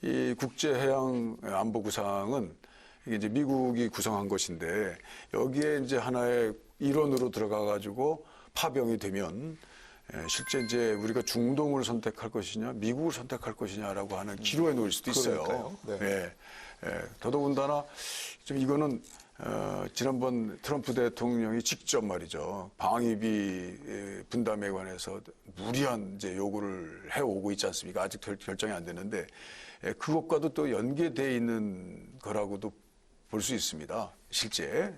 이 국제해양안보구상은 이게 이제 미국이 구성한 것인데 여기에 이제 하나의 일원으로 들어가가지고 파병이 되면 실제 이제 우리가 중동을 선택할 것이냐 미국을 선택할 것이냐라고 하는 기로에 놓일 수도 있어요. 그러니까요. 네. 더더군다나 좀 이거는 지난번 트럼프 대통령이 직접 말이죠 방위비 분담에 관해서 무리한 이제 요구를 해오고 있지 않습니까? 아직 결정이 안 됐는데 그것과도 또 연계돼 있는 거라고도 볼 수 있습니다. 실제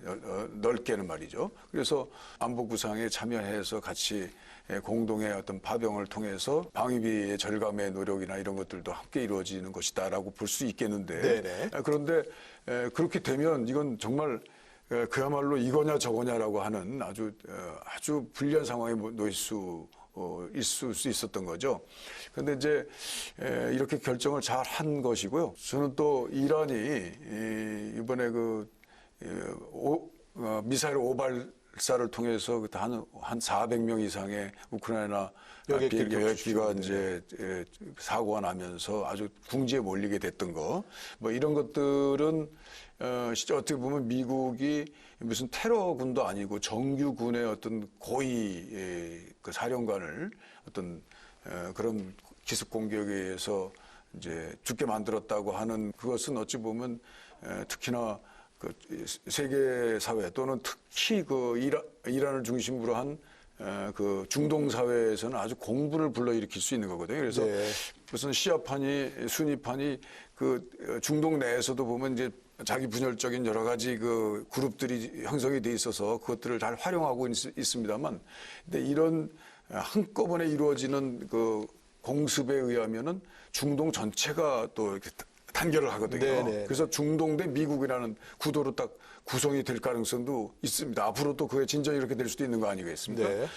넓게는 말이죠. 그래서 안보구상에 참여해서 같이 공동의 어떤 파병을 통해서 방위비의 절감의 노력이나 이런 것들도 함께 이루어지는 것이다라고 볼 수 있겠는데 네네. 그런데 그렇게 되면 이건 정말 그야말로 이거냐 저거냐라고 하는 아주 불리한 상황에 놓일 수 있을 수 있었던 거죠. 그런데 이제 이렇게 결정을 잘 한 것이고요. 저는 또 이란이 이번에 미사일 오발사를 통해서 한 400명 이상의 우크라이나 여객기가 이제 사고가 나면서 아주 궁지에 몰리게 됐던 거, 뭐 이런 것들은 진짜 어떻게 보면 미국이 무슨 테러군도 아니고 정규군의 어떤 고위 그 사령관을 어떤 그런 기습 공격에 의해서 이제 죽게 만들었다고 하는 그것은 어찌 보면 특히나 그 세계 사회 또는 특히 그 이란을 중심으로 한 그 중동 사회에서는 아주 공분을 불러일으킬 수 있는 거거든요. 그래서 네. 무슨 시아파니, 수니파니 그 중동 내에서도 보면 이제 자기 분열적인 여러 가지 그 그룹들이 형성이 돼 있어서 그것들을 잘 활용하고 있습니다만, 근데 이런 한꺼번에 이루어지는 그 공습에 의하면은 중동 전체가 또 이렇게 단결을 하거든요. 네네. 그래서 중동 대 미국이라는 구도로 딱 구성이 될 가능성도 있습니다. 앞으로 또 그게 진전이 이렇게 될 수도 있는 거 아니겠습니까? 네.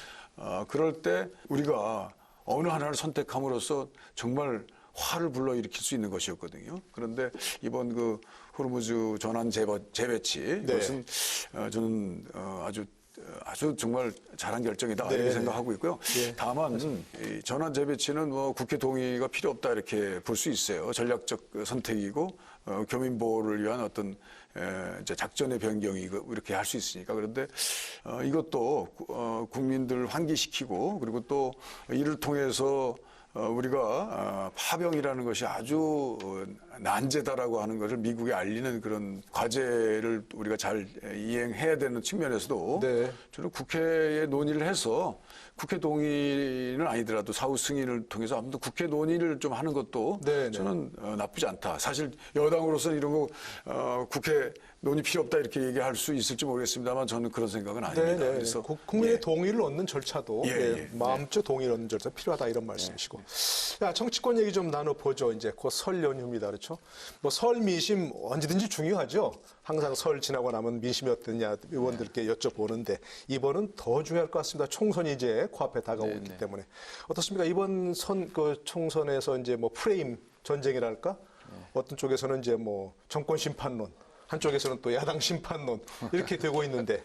그럴 때 우리가 어느 하나를 선택함으로써 정말 화를 불러일으킬 수 있는 것이었거든요. 그런데 이번 그 호르무즈 전환 재배치 네. 이것은 저는 아주 정말 잘한 결정이다 이렇게 생각하고 있고요. 네. 다만 이 전환 재배치는 뭐 국회 동의가 필요 없다 이렇게 볼 수 있어요. 전략적 선택이고 교민 보호를 위한 어떤 이제 작전의 변경이고 이렇게 할 수 있으니까. 그런데 이것도 국민들 환기시키고 그리고 또 이를 통해서 우리가 파병이라는 것이 아주 난제다라고 하는 것을 미국에 알리는 그런 과제를 우리가 잘 이행해야 되는 측면에서도 네. 저는 국회에 논의를 해서 국회 동의는 아니더라도 사후 승인을 통해서 아무튼 국회 논의를 좀 하는 것도 네, 저는 나쁘지 않다. 사실 여당으로서는 이런 거 국회 논의 필요 없다 이렇게 얘기할 수 있을지 모르겠습니다만 저는 그런 생각은 아닙니다. 네네. 그래서 국민의 동의를 얻는 절차도 예. 마음적 동의를 얻는 절차 필요하다 이런 말씀이시고. 자, 정치권 얘기 좀 나눠보죠. 이제 곧 설 연휴입니다. 그렇죠? 뭐 설 민심 언제든지 중요하죠. 항상 설 지나고 나면 민심이 어떠냐 의원들께 여쭤보는데 이번은 더 중요할 것 같습니다. 총선이 이제 코앞에 다가오기 때문에. 어떻습니까? 이번 총선에서 이제 뭐 프레임 전쟁이랄까? 어떤 쪽에서는 이제 뭐 정권 심판론, 한쪽에서는 또 야당 심판론 이렇게 되고 있는데.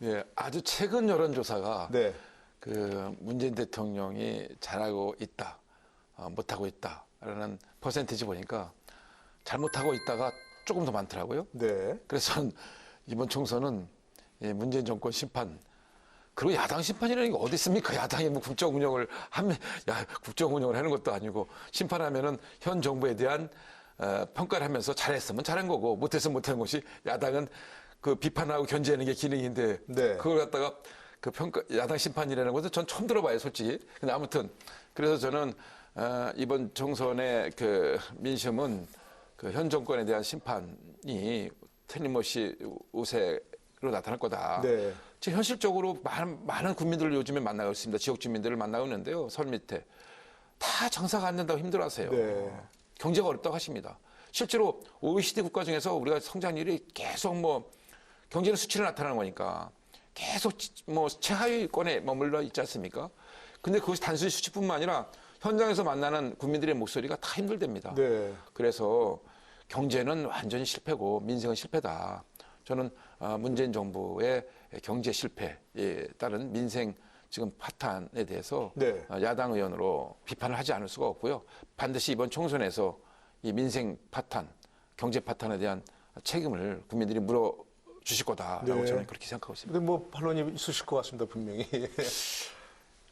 예, 아주 최근 여론조사가 네. 그 문재인 대통령이 잘하고 있다, 못하고 있다라는 퍼센티지 보니까 잘못하고 있다가 조금 더 많더라고요. 네. 그래서 저는 이번 총선은 문재인 정권 심판, 그리고 야당 심판이라는 게 어디 있습니까? 야당이 뭐 국정 운영을 하는 것도 아니고, 심판하면은 현 정부에 대한 평가를 하면서 잘했으면 잘한 거고 못했으면 못한 것이, 야당은 그 비판하고 견제하는 게 기능인데, 네. 그걸 갖다가 그 야당 심판이라는 것은 전 처음 들어봐요, 솔직히. 근데 아무튼 그래서 저는 이번 총선의 그 민심은 그 현 정권에 대한 심판이 틀림없이 우세로 나타날 거다. 네. 지금 현실적으로 많은 국민들을 요즘에 만나고 있습니다. 지역 주민들을 만나고 있는데요. 설 밑에 다 장사가 안 된다고 힘들어하세요. 네. 경제가 어렵다고 하십니다. 실제로 OECD 국가 중에서 우리가 성장률이 계속 뭐 경제는 수치로 나타나는 거니까 계속 뭐 최하위권에 머물러 있지 않습니까? 근데 그것이 단순히 수치뿐만 아니라 현장에서 만나는 국민들의 목소리가 다 힘들답니다. 네. 그래서 경제는 완전히 실패고 민생은 실패다. 저는 문재인 정부의 경제 실패에 따른 민생 지금 파탄에 대해서 네. 야당 의원으로 비판을 하지 않을 수가 없고요. 반드시 이번 총선에서 이 민생 파탄, 경제 파탄에 대한 책임을 국민들이 물어주실 거다라고 네. 저는 그렇게 생각하고 있습니다. 근데 뭐 반론이 있으실 것 같습니다, 분명히.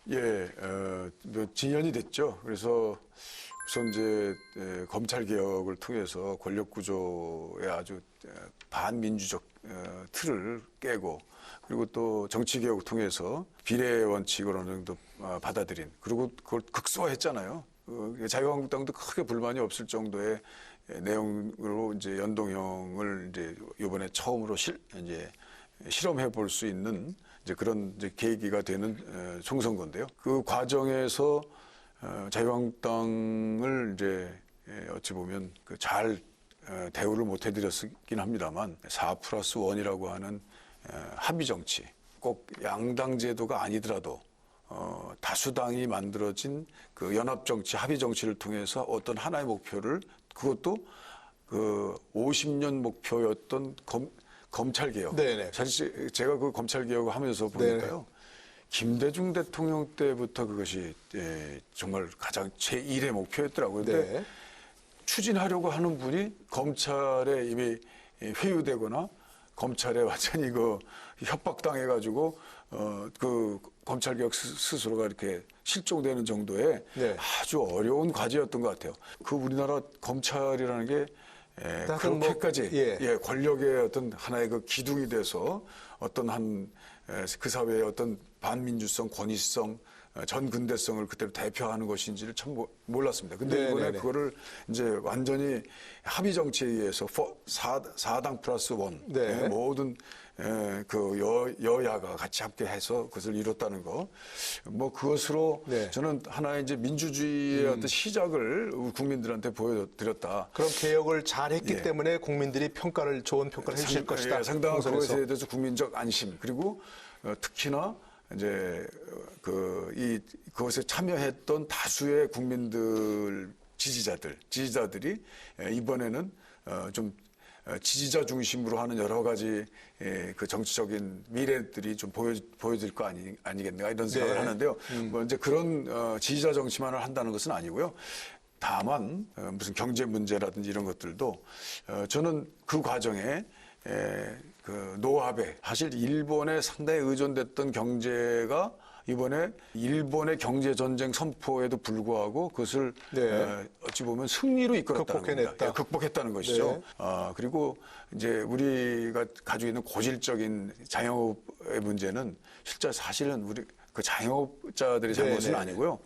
예, 뭐 진연이 됐죠. 그래서 우선 이제 검찰 개혁을 통해서 권력 구조의 아주 반민주적 틀을 깨고, 그리고 또 정치 개혁을 통해서 비례 원칙을 어느 정도 받아들인, 그리고 그걸 극소화했잖아요. 자유한국당도 크게 불만이 없을 정도의 내용으로 이제 연동형을 이제 이번에 처음으로 이제 실험해 볼 수 있는 이제 그런 이제 계기가 되는 총선거인데요. 그 과정에서 자유한국당을 이제 어찌 보면 잘 대우를 못 해드렸긴 합니다만, 4+1이라고 하는 합의 정치, 꼭 양당 제도가 아니더라도 다수당이 만들어진 그 연합 정치, 합의 정치를 통해서 어떤 하나의 목표를, 그것도 그 50년 목표였던 검찰 개혁. 네네. 사실 제가 그 검찰 개혁을 하면서 보니까요. 김대중 대통령 때부터 그것이 정말 가장 제1의 목표였더라고요. 근데 네. 추진하려고 하는 분이 검찰에 이미 회유되거나 검찰에 완전히 그 협박당해가지고 그 검찰 개혁 스스로가 이렇게 실종되는 정도의 네. 아주 어려운 과제였던 것 같아요. 그 우리나라 검찰이라는 게 그렇게까지 권력의 어떤 하나의 그 기둥이 돼서 어떤 그 사회의 어떤 반민주성, 권위성, 전근대성을 그대로 대표하는 것인지를 참 몰랐습니다. 근데 이번에 그거를 이제 완전히 합의 정치에 의해서 4당 플러스 1 네. 모든 그 여야가 같이 함께 해서 그것을 이뤘다는 거, 뭐 그것으로 네. 저는 하나의 이제 민주주의의 어떤 시작을 국민들한테 보여드렸다. 그런 개혁을 잘 했기 예. 때문에 국민들이 좋은 평가를 해주실 것이다. 상당한 총선에서. 그것에 대해서 국민적 안심, 그리고 특히나 이제 그것에 참여했던 다수의 국민들 지지자들이 이번에는 좀 지지자 중심으로 하는 여러 가지 그 정치적인 미래들이 좀 보여질 거 아니겠는가 이런 생각을 네. 하는데요. 뭐 이제 그런 지지자 정치만을 한다는 것은 아니고요. 다만 무슨 경제 문제라든지 이런 것들도 저는 그 과정에 그 노합에 사실 일본에 상당히 의존됐던 경제가 이번에 일본의 경제 전쟁 선포에도 불구하고 그것을 어찌 보면 승리로 이끌었다는 겁니다. 극복했다는 것이죠. 네. 그리고 이제 우리가 가지고 있는 고질적인 자영업의 문제는 실제 사실은 우리 그 자영업자들의 잘못은 아니고요.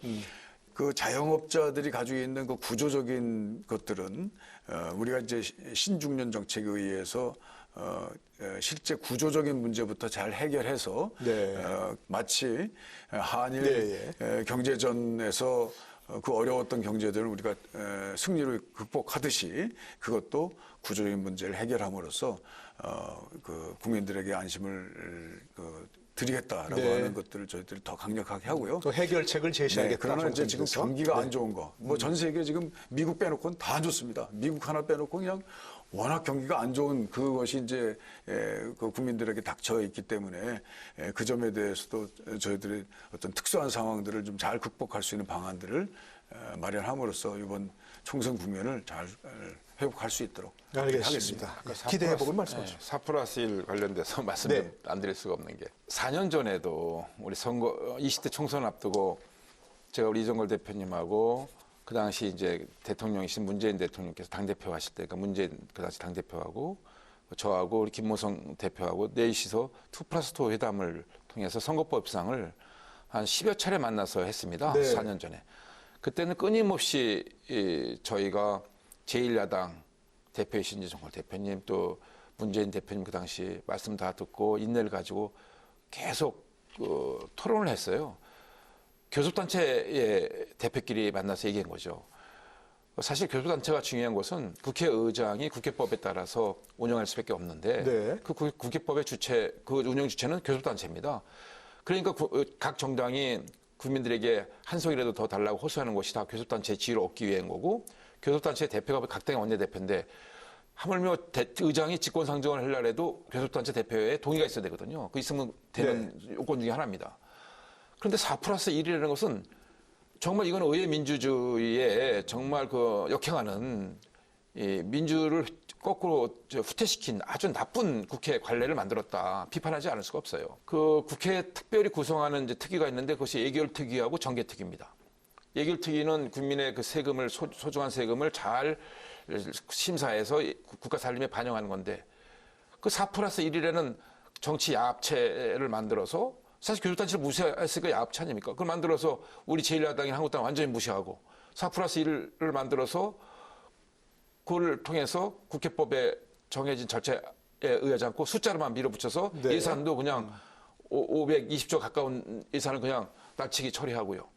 그 자영업자들이 가지고 있는 그 구조적인 것들은 우리가 이제 신중년 정책에 의해서 실제 구조적인 문제부터 잘 해결해서 마치 한일 경제전에서 그 어려웠던 경제들을 우리가 승리로 극복하듯이 그것도 구조적인 문제를 해결함으로써 그 국민들에게 안심을 드리겠다라고 하는 것들을 저희들이 더 강력하게 하고요. 또 해결책을 제시하겠다. 그러나 이제 지금 경기가 안 좋은 거, 뭐 전 세계 지금 미국 빼놓고는 다 안 좋습니다. 미국 하나 빼놓고 그냥 워낙 경기가 안 좋은 그것이 이제 그 국민들에게 닥쳐 있기 때문에 그 점에 대해서도 저희들이 어떤 특수한 상황들을 좀 잘 극복할 수 있는 방안들을 마련함으로써 이번 총선 국면을 잘 회복할 수 있도록 알겠습니다. 기대해보고 말씀하시죠. 4+1 관련돼서 말씀 네. 좀 안 드릴 수가 없는 게 4년 전에도 우리 선거 20대 총선 앞두고 제가 우리 이정걸 대표님하고 그 당시 이제 대통령이신 문재인 대통령께서 당대표 하실 때, 그러니까 문재인 그 당시 당대표하고 저하고 우리 김무성 대표하고 넷이서 2+2 회담을 통해서 선거법상을 한 10여 차례 만나서 했습니다. 네. 4년 전에. 그때는 끊임없이 저희가 제1야당 대표이신 이정걸 대표님 또 문재인 대표님 그 당시 말씀 다 듣고 인내를 가지고 계속 토론을 했어요. 교섭단체의 대표끼리 만나서 얘기한 거죠. 사실 교섭단체가 중요한 것은 국회의장이 국회법에 따라서 운영할 수밖에 없는데 네. 그 국회법의 주체, 그 운영 주체는 교섭단체입니다. 그러니까 각 정당이 국민들에게 한 송이라도 더 달라고 호소하는 것이 다 교섭단체의 지위를 얻기 위한 거고 교섭단체의 대표가 각 당의 원내대표인데 하물며 의장이 직권상정을 하려고 해도 교섭단체 대표의 동의가 있어야 되거든요. 그 있으면 되는 요건 중에 하나입니다. 그런데 4+1이라는 것은 정말 이건 의회 민주주의에 정말 그 역행하는 이 민주를 거꾸로 후퇴시킨 아주 나쁜 국회 관례를 만들었다. 비판하지 않을 수가 없어요. 그 국회에 특별히 구성하는 이제 특위가 있는데 그것이 예결특위하고 정개특위입니다. 예결특위는 국민의 그 세금을 소중한 세금을 잘 심사해서 국가 살림에 반영하는 건데 그 4+1이라는 정치 야합체를 만들어서 사실 교섭단체를 무시했으니까 야합체 아닙니까? 그걸 만들어서 우리 제1야당인 한국당 완전히 무시하고 4+1을 만들어서 그걸 통해서 국회법에 정해진 절차에 의하지 않고 숫자로만 밀어붙여서 네. 예산도 그냥 520조 가까운 예산을 그냥 날치기 처리하고요.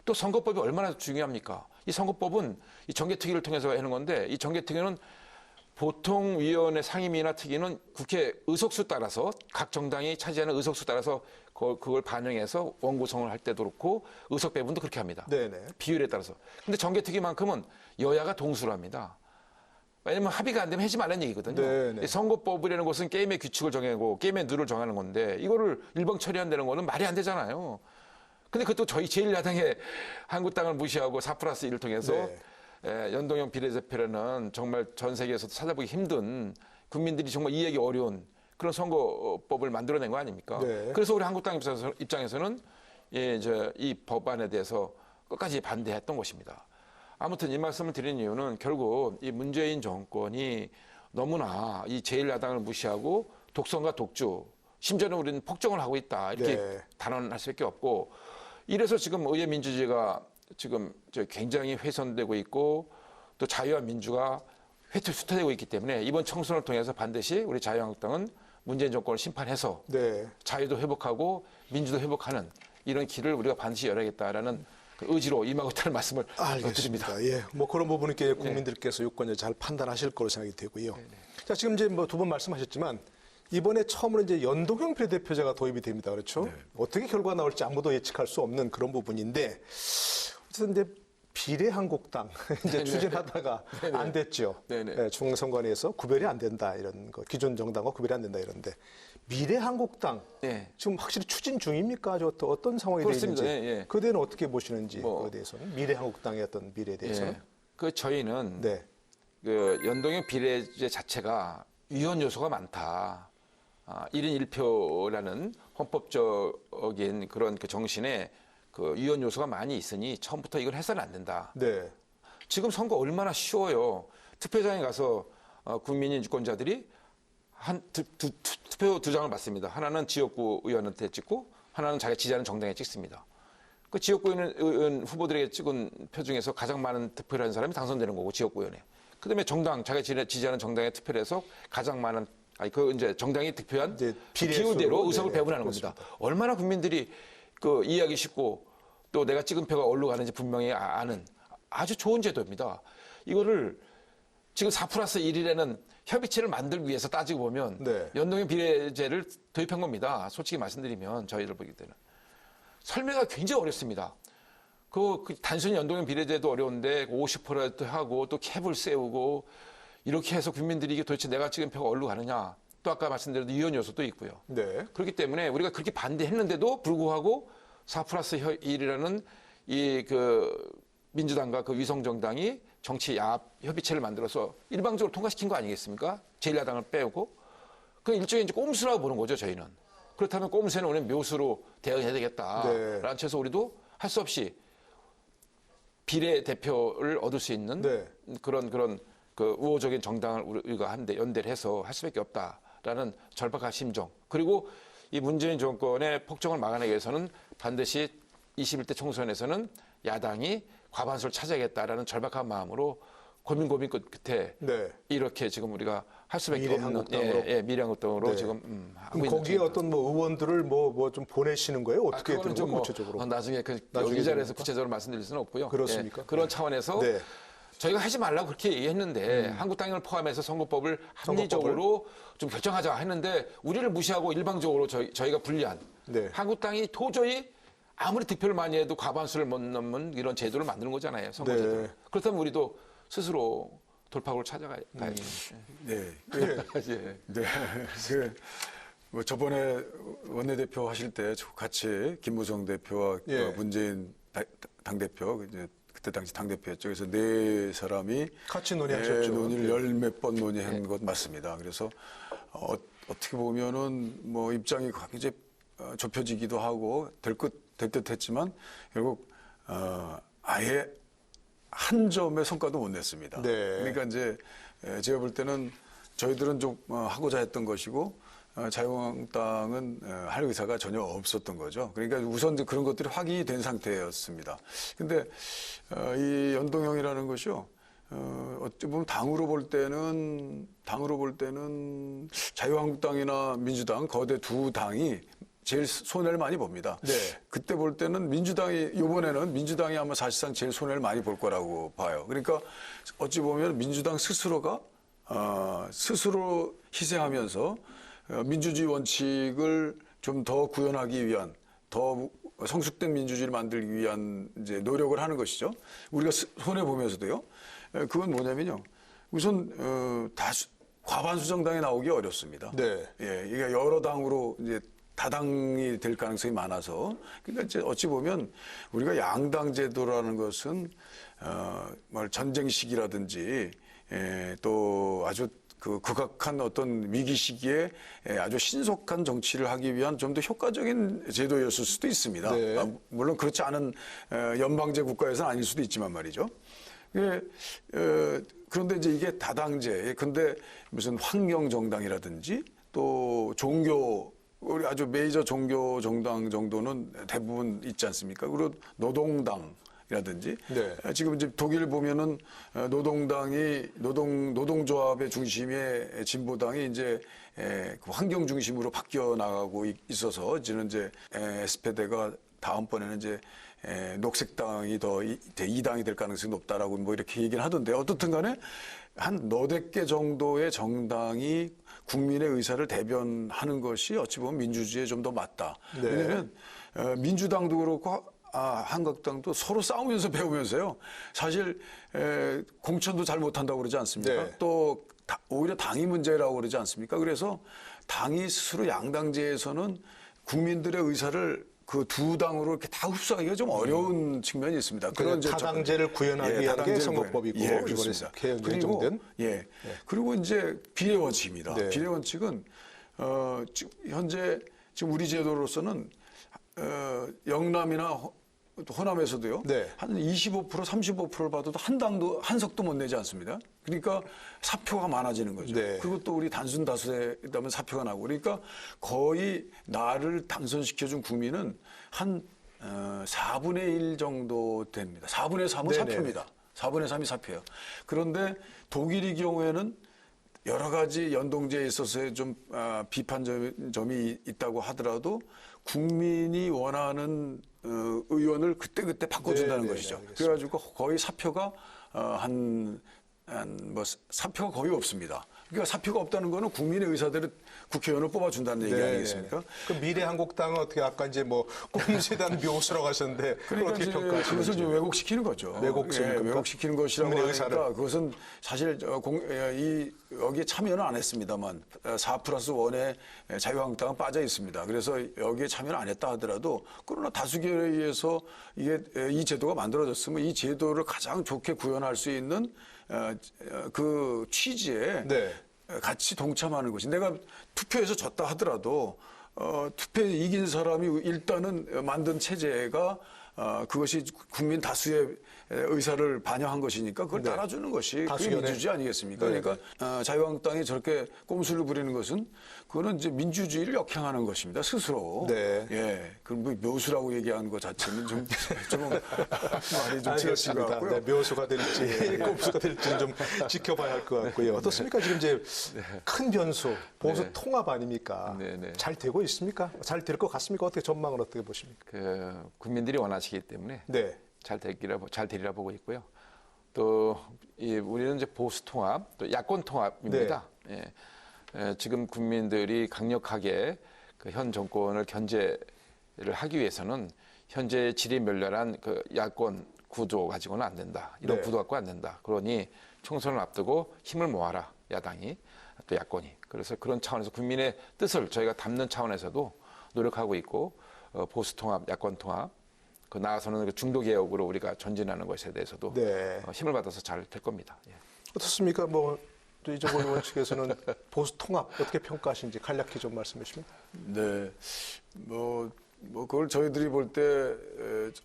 또 선거법이 얼마나 중요합니까? 이 선거법은 이 정개특위를 통해서 하는 건데 이 정개특위는 보통 위원회 상임위나 특위는 국회 의석수 따라서 각 정당이 차지하는 의석수 따라서 그걸 반영해서 원구성을 할 때도 그렇고 의석 배분도 그렇게 합니다. 네네. 비율에 따라서. 근데 정개특위만큼은 여야가 동수를 합니다. 왜냐면 합의가 안 되면 하지 말라는 얘기거든요. 네네. 선거법이라는 것은 게임의 규칙을 정하고 게임의 룰을 정하는 건데 이거를 일방 처리한다는 거는 말이 안 되잖아요. 근데 그것도 저희 제1야당의 한국당을 무시하고 4+1을 통해서 연동형 비례대표라는 정말 전 세계에서도 찾아보기 힘든 국민들이 정말 이해하기 어려운 그런 선거법을 만들어낸 거 아닙니까? 네. 그래서 우리 한국당 입장에서는 이 법안에 대해서 끝까지 반대했던 것입니다. 아무튼 이 말씀을 드린 이유는 결국 이 문재인 정권이 너무나 이 제1야당을 무시하고 독선과 독주, 심지어는 우리는 폭정을 하고 있다 이렇게 단언할 수밖에 없고 이래서 지금 의회 민주주의가 지금 굉장히 훼손되고 있고 또 자유와 민주가 후퇴되고 있기 때문에 이번 총선을 통해서 반드시 우리 자유한국당은 문재인 정권을 심판해서 자유도 회복하고 민주도 회복하는 이런 길을 우리가 반드시 열어야겠다라는 그 의지로 임하고 있다는 말씀을 드립니다. 예, 뭐 그런 부분은 국민들께서 유권자 잘 판단하실 거로 생각이 되고요. 자, 지금 이제 뭐 두 번 말씀하셨지만 이번에 처음으로 이제 연동형 비례대표제가 도입이 됩니다. 그렇죠? 어떻게 결과가 나올지 아무도 예측할 수 없는 그런 부분인데 어쨌든 이제 비례한국당 이제 추진하다가 안 됐죠. 중앙선관위에서 구별이 안 된다 이런 거, 기존 정당과 구별이 안 된다 이런데 미래한국당 지금 확실히 추진 중입니까? 어떤 상황이 되어 있는지 그에 대해서는 어떻게 보시는지 그에 대해서는 미래한국당의 어떤 미래에 대해서는 그 저희는 그 연동형 비례제 자체가 위헌 요소가 많다. 1인 1표라는 헌법적인 그런 그 정신에 그 위헌 요소가 많이 있으니 처음부터 이걸 해서는 안 된다. 지금 선거 얼마나 쉬워요. 투표장에 가서 국민인 유권자들이 투표 두 장을 받습니다. 하나는 지역구 의원한테 찍고 하나는 자기가 지지하는 정당에 찍습니다. 그 지역구 의원 후보들에게 찍은 표 중에서 가장 많은 투표를 한 사람이 당선되는 거고 지역구 의원에. 그다음에 정당 자기가 지지하는 정당에 투표를 해서 가장 많은 이제 정당이 득표한 기호대로 의석을 배분하는 겁니다. 얼마나 국민들이 그 이해하기 쉽고 또 내가 찍은 표가 어디로 가는지 분명히 아는 아주 좋은 제도입니다. 이거를 지금 4+1이라는 협의체를 만들기 위해서 따지고 보면 연동형 비례제를 도입한 겁니다. 솔직히 말씀드리면 저희들 보기 때는 설명이 굉장히 어렵습니다. 그 단순히 연동형 비례제도 어려운데 50% 하고 또 캡을 세우고 이렇게 해서 국민들이 이게 도대체 내가 찍은 표가 어디로 가느냐. 또 아까 말씀드린 유연 요소도 있고요. 네. 그렇기 때문에 우리가 그렇게 반대했는데도 불구하고 4+1이라는 이 그 민주당과 그 위성정당이 정치 협의체를 만들어서 일방적으로 통과시킨 거 아니겠습니까? 제1야당을 빼고. 그 일종의 이제 꼼수라고 보는 거죠, 저희는. 그렇다면 꼼수에는 우리는 묘수로 대응해야 되겠다라는 네. 채에서 우리도 할 수 없이 비례대표를 얻을 수 있는 네. 그런 그 우호적인 정당을 우리가 한데 연대를 해서 할 수밖에 없다라는 절박한 심정. 그리고 이 문재인 정권의 폭정을 막아내기 위해서는 반드시 21대 총선에서는 야당이 과반수를 차지하겠다라는 절박한 마음으로 고민 끝에 네. 이렇게 지금 우리가 할 수밖에 없는 미래한국당으로? 미래한국당으로 네. 지금 하고 그럼 있는 거기에 중입니다. 어떤 뭐 의원들을 뭐 좀 보내시는 거예요? 어떻게 그거는 되는 좀 거예요? 구체적으로? 나중에 나중에 이 자리에서 됩니까? 구체적으로 말씀드릴 수는 없고요. 그렇습니까? 예, 그런 네. 차원에서 네. 저희가 하지 말라고 그렇게 얘기했는데 한국당을 포함해서 선거법을 합리적으로 좀 결정하자 했는데 우리를 무시하고 일방적으로 저희가 불리한 네. 한국당이 도저히 아무리 득표를 많이 해도 과반수를 못 넘는 이런 제도를 만드는 거잖아요. 선거제도. 네. 그렇다면 우리도 스스로 돌파구를 찾아가야죠. 네. 예. 네. 뭐 저번에 원내대표 하실 때 같이 김무성 대표와 예. 문재인 당대표, 이제 그때 당시 당대표였죠. 그래서 네 사람이 같이 논의하셨죠. 논의를 열 몇 번 논의한 것 맞습니다. 그래서 어떻게 보면은 뭐 입장이 굉장히 좁혀지기도 하고 될 듯 했지만 결국 아예 한 점의 성과도 못 냈습니다. 네. 그러니까 이제 제가 볼 때는 저희들은 좀 하고자 했던 것이고 자유한국당은 할 의사가 전혀 없었던 거죠. 그러니까 우선 이제 그런 것들이 확인이 된 상태였습니다. 근데 이 연동형이라는 것이요. 어찌 보면 당으로 볼 때는 자유한국당이나 민주당 거대 두 당이 제일 손해를 많이 봅니다. 네. 그때 볼 때는 이번에는 민주당이 아마 사실상 제일 손해를 많이 볼 거라고 봐요. 그러니까 어찌 보면 민주당 스스로가 스스로 희생하면서 민주주의 원칙을 좀 더 구현하기 위한 더 성숙된 민주주의를 만들기 위한 이제 노력을 하는 것이죠. 우리가 손해 보면서도요. 그건 뭐냐면요. 우선 과반수 정당이 나오기 어렵습니다. 네. 예, 이게 여러 당으로 이제 다당이 될 가능성이 많아서 그러니까 이제 어찌 보면 우리가 양당 제도라는 것은 전쟁 시기라든지 또 아주 그 극악한 어떤 위기 시기에 아주 신속한 정치를 하기 위한 좀 더 효과적인 제도였을 수도 있습니다. 네. 물론 그렇지 않은 연방제 국가에서는 아닐 수도 있지만 말이죠. 그런데 이제 이게 다당제, 근데 무슨 환경 정당이라든지 또 종교 우리 아주 메이저 종교 정당 정도는 대부분 있지 않습니까? 그리고 노동당이라든지 네. 지금 이제 독일 보면은 노동조합의 중심의 진보당이 이제 그 환경 중심으로 바뀌어 나가고 있어서 이제는 이제 SPD가 다음번에는 이제 녹색당이 더 2당이 될 가능성이 높다라고 뭐 이렇게 얘기를 하던데 어떻든 간에 한 너댓 개 정도의 정당이 국민의 의사를 대변하는 것이 어찌 보면 민주주의에 좀 더 맞다. 네. 왜냐하면 민주당도 그렇고 한국당도 서로 싸우면서 배우면서요. 사실 공천도 잘 못한다고 그러지 않습니까? 네. 또 오히려 당이 문제라고 그러지 않습니까? 그래서 당이 스스로 양당제에서는 국민들의 의사를 그 두 당으로 이렇게 다 흡수하기가 좀 어려운 측면이 있습니다. 그런 이제 다당제를 구현하기 위한 게 선거법이고 이번에 개정된. 그리고 이제 비례 원칙입니다. 네. 비례 원칙은 현재 지금 우리 제도로서는 영남이나 호남에서도요. 네. 한 25%, 35%를 받아도 한 당도 한 석도 못 내지 않습니다. 그러니까 사표가 많아지는 거죠. 네. 그리고 또 우리 단순 다수에 있다면 사표가 나고 그러니까 거의 나를 당선시켜준 국민은 한 4분의 1 정도 됩니다. 4분의 3은 네네. 사표입니다. 4분의 3이 사표예요. 그런데 독일의 경우에는 여러 가지 연동제에 있어서의 좀 비판 점이 있다고 하더라도 국민이 원하는 의원을 그때그때 바꿔준다는 것이죠. 알겠습니다. 그래가지고 거의 사표가 사표가 거의 없습니다. 그러니까 사표가 없다는 거는 국민의 의사대로 국회의원을 뽑아준다는 얘기 아니겠습니까? 그 미래한국당은 어떻게 아까 이제 뭐 꿈에 대한 묘수라고 하셨는데 그걸 그러니까 어떻게 이제 평가하시는지. 그것을 좀 왜곡시키는 거죠. 왜곡시키는 것이라고 국민의 하니까 의사를. 그것은 사실 여기에 참여는 안 했습니다만 4+1에 자유한국당은 빠져 있습니다. 그래서 여기에 참여를 안 했다 하더라도 그러나 다수결에 의해서 이 제도가 만들어졌으면 이 제도를 가장 좋게 구현할 수 있는 그 취지에 네. 같이 동참하는 것이 내가 투표에서 졌다 하더라도 투표에 이긴 사람이 일단은 만든 체제가 그것이 국민 다수의 의사를 반영한 것이니까 그걸 따라주는 것이 그게 다수결에. 민주주의 아니겠습니까? 네. 그러니까 자유한국당이 저렇게 꼼수를 부리는 것은 그거는 이제 민주주의를 역행하는 것입니다. 스스로. 네. 예. 그럼 뭐 묘수라고 얘기하는 것 자체는 좀 말이 좀 지나친 것 같고요. 네, 묘수가 될지 꼼수가 될지는 좀 지켜봐야 할 것 같고요. 어떻습니까? 지금 이제 큰 변수, 보수 통합 아닙니까? 네, 네. 잘 되고 있습니까? 잘 될 것 같습니까? 어떻게 전망은 어떻게 보십니까? 국민들이 원하시기 때문에 네. 잘 되리라 보고 있고요. 또 우리는 이제 보수 통합, 또 야권 통합입니다. 지금 국민들이 강력하게 그 현 정권을 견제를 하기 위해서는 현재 질이 멸렬한 그 야권 구도 가지고는 안 된다. 이런 네. 구도 갖고 안 된다. 그러니 총선을 앞두고 힘을 모아라. 야당이 또 야권이. 그래서 그런 차원에서 국민의 뜻을 저희가 담는 차원에서도 노력하고 있고 보수 통합, 야권 통합. 그 나아서는 그 중도 개혁으로 우리가 전진하는 것에 대해서도 네. 힘을 받아서 잘 될 겁니다. 예. 어떻습니까? 뭐 이종걸 의원 측에서는 보수 통합 어떻게 평가하시는지 간략히 좀 말씀해 주시면. 네. 뭐 그걸 저희들이 볼 때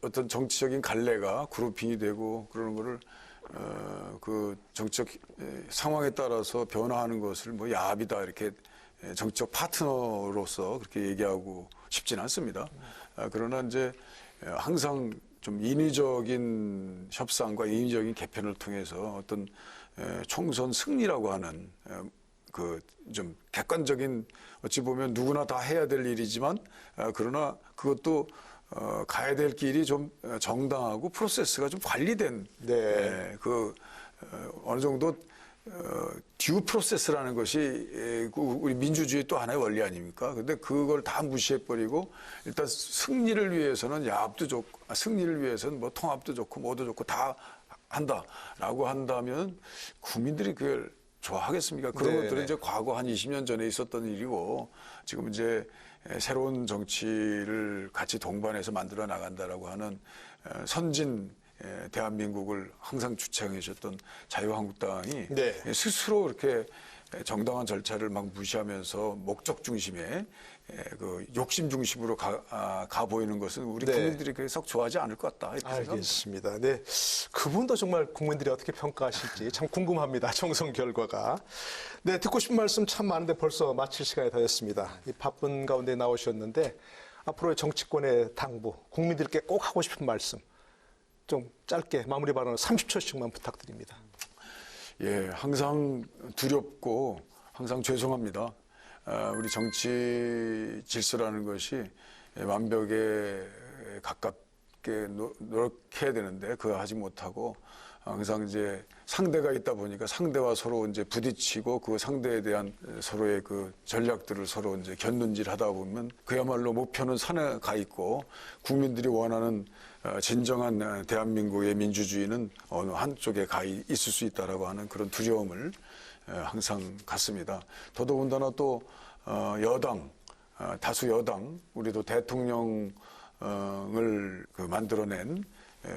어떤 정치적인 갈래가 그룹핑이 되고 그러는 거를 그 정치적 상황에 따라서 변화하는 것을 뭐 야합이다 이렇게 정치적 파트너로서 그렇게 얘기하고 싶지는 않습니다. 그러나 이제 항상 좀 인위적인 협상과 인위적인 개편을 통해서 어떤 총선 승리라고 하는 그 좀 객관적인 어찌 보면 누구나 다 해야 될 일이지만 그러나 그것도 가야 될 길이 좀 정당하고 프로세스가 좀 관리된 네. 그 어느 정도 듀 프로세스라는 것이 우리 민주주의 또 하나의 원리 아닙니까? 근데 그걸 다 무시해버리고 일단 승리를 위해서는 야합도 좋고 승리를 위해서는 뭐 통합도 좋고 뭐도 좋고 다 한다라고 한다면 국민들이 그걸 좋아하겠습니까? 그런 네, 것들은 네. 이제 과거 한 20년 전에 있었던 일이고 지금 이제 새로운 정치를 같이 동반해서 만들어 나간다라고 하는 선진 대한민국을 항상 주창해 주셨던 자유한국당이 네. 스스로 이렇게 정당한 절차를 막 무시하면서 목적 중심에 그 욕심 중심으로 가 보이는 것은 우리 네. 국민들이 그렇게 썩 좋아하지 않을 것 같다. 이렇게 생각합니다. 알겠습니다. 네. 그분도 정말 국민들이 어떻게 평가하실지 참 궁금합니다. 총선 결과가. 네, 듣고 싶은 말씀 참 많은데 벌써 마칠 시간이 다 됐습니다. 이 바쁜 가운데 나오셨는데 앞으로의 정치권의 당부, 국민들께 꼭 하고 싶은 말씀 좀 짧게 마무리 발언을 30초씩만 부탁드립니다. 예, 항상 두렵고 항상 죄송합니다. 우리 정치 질서라는 것이 완벽에 가깝게 노력해야 되는데 그거 하지 못하고 항상 이제 상대가 있다 보니까 상대와 서로 이제 부딪히고 그 상대에 대한 서로의 그 전략들을 서로 이제 견눈질하다 보면 그야말로 목표는 산에 가 있고 국민들이 원하는 진정한 대한민국의 민주주의는 어느 한쪽에 가 있을 수 있다라고 하는 그런 두려움을 항상 갖습니다. 더더군다나 또 여당, 다수 여당, 우리도 대통령을 만들어낸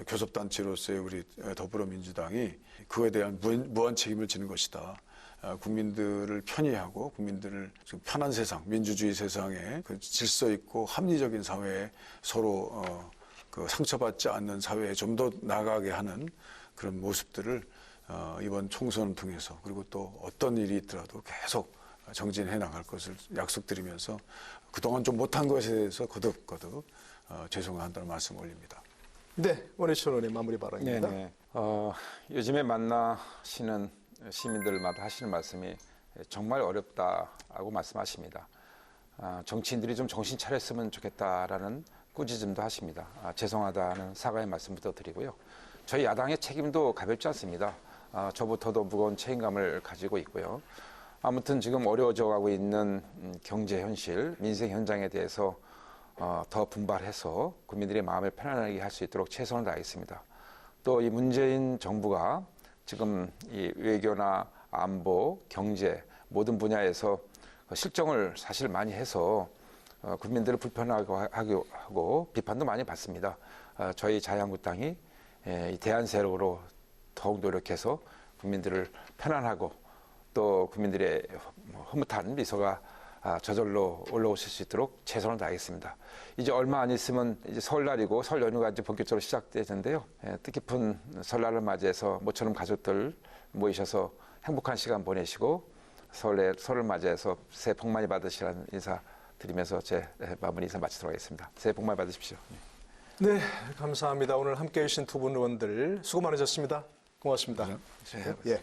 교섭단체로서의 우리 더불어민주당이 그에 대한 무한 책임을 지는 것이다. 국민들을 편의하고 국민들을 편한 세상, 민주주의 세상에 그 질서 있고 합리적인 사회에 서로 그 상처받지 않는 사회에 좀 더 나아가게 하는 그런 모습들을 이번 총선을 통해서 그리고 또 어떤 일이 있더라도 계속 정진해 나갈 것을 약속드리면서 그동안 좀 못한 것에 대해서 거듭 죄송한다는 말씀 올립니다. 네, 원희철 의원의 마무리 발언입니다. 네네. 요즘에 만나시는 시민들마다 하시는 말씀이 정말 어렵다고 말씀하십니다. 정치인들이 좀 정신 차렸으면 좋겠다라는 꾸짖음도 하십니다. 죄송하다는 사과의 말씀부터 드리고요. 저희 야당의 책임도 가볍지 않습니다. 저부터도 무거운 책임감을 가지고 있고요. 아무튼 지금 어려워져 가고 있는 경제 현실, 민생 현장에 대해서 더 분발해서 국민들의 마음을 편안하게 할 수 있도록 최선을 다하겠습니다. 또 이 문재인 정부가 지금 이 외교나 안보, 경제 모든 분야에서 실정을 사실 많이 해서 국민들을 불편하게 하고 비판도 많이 받습니다. 저희 자유한국당이 이 대안세력으로 더욱 노력해서 국민들을 편안하고 또 국민들의 흐뭇한 미소가 저절로 올라오실 수 있도록 최선을 다하겠습니다. 이제 얼마 안 있으면 이제 설날이고 설 연휴가 이제 본격적으로 시작되는데요. 뜻깊은 설날을 맞이해서 모처럼 가족들 모이셔서 행복한 시간 보내시고 설을 맞이해서 새해 복 많이 받으시라는 인사 드리면서 제 마무리 인사 마치도록 하겠습니다. 새해 복 많이 받으십시오. 네, 감사합니다. 오늘 함께해 주신 두 분 의원들 수고 많으셨습니다. 고맙습니다. 예.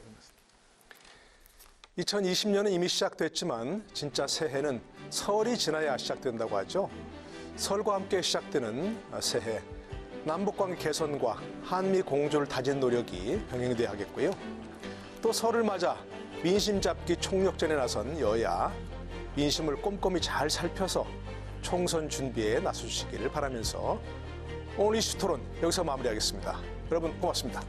2020년은 이미 시작됐지만 진짜 새해는 설이 지나야 시작된다고 하죠. 설과 함께 시작되는 새해, 남북관계 개선과 한미 공조를 다진 노력이 병행돼야 하겠고요. 또 설을 맞아 민심 잡기 총력전에 나선 여야, 민심을 꼼꼼히 잘 살펴서 총선 준비에 나서주시기를 바라면서 오늘 이슈 토론 여기서 마무리하겠습니다. 여러분 고맙습니다.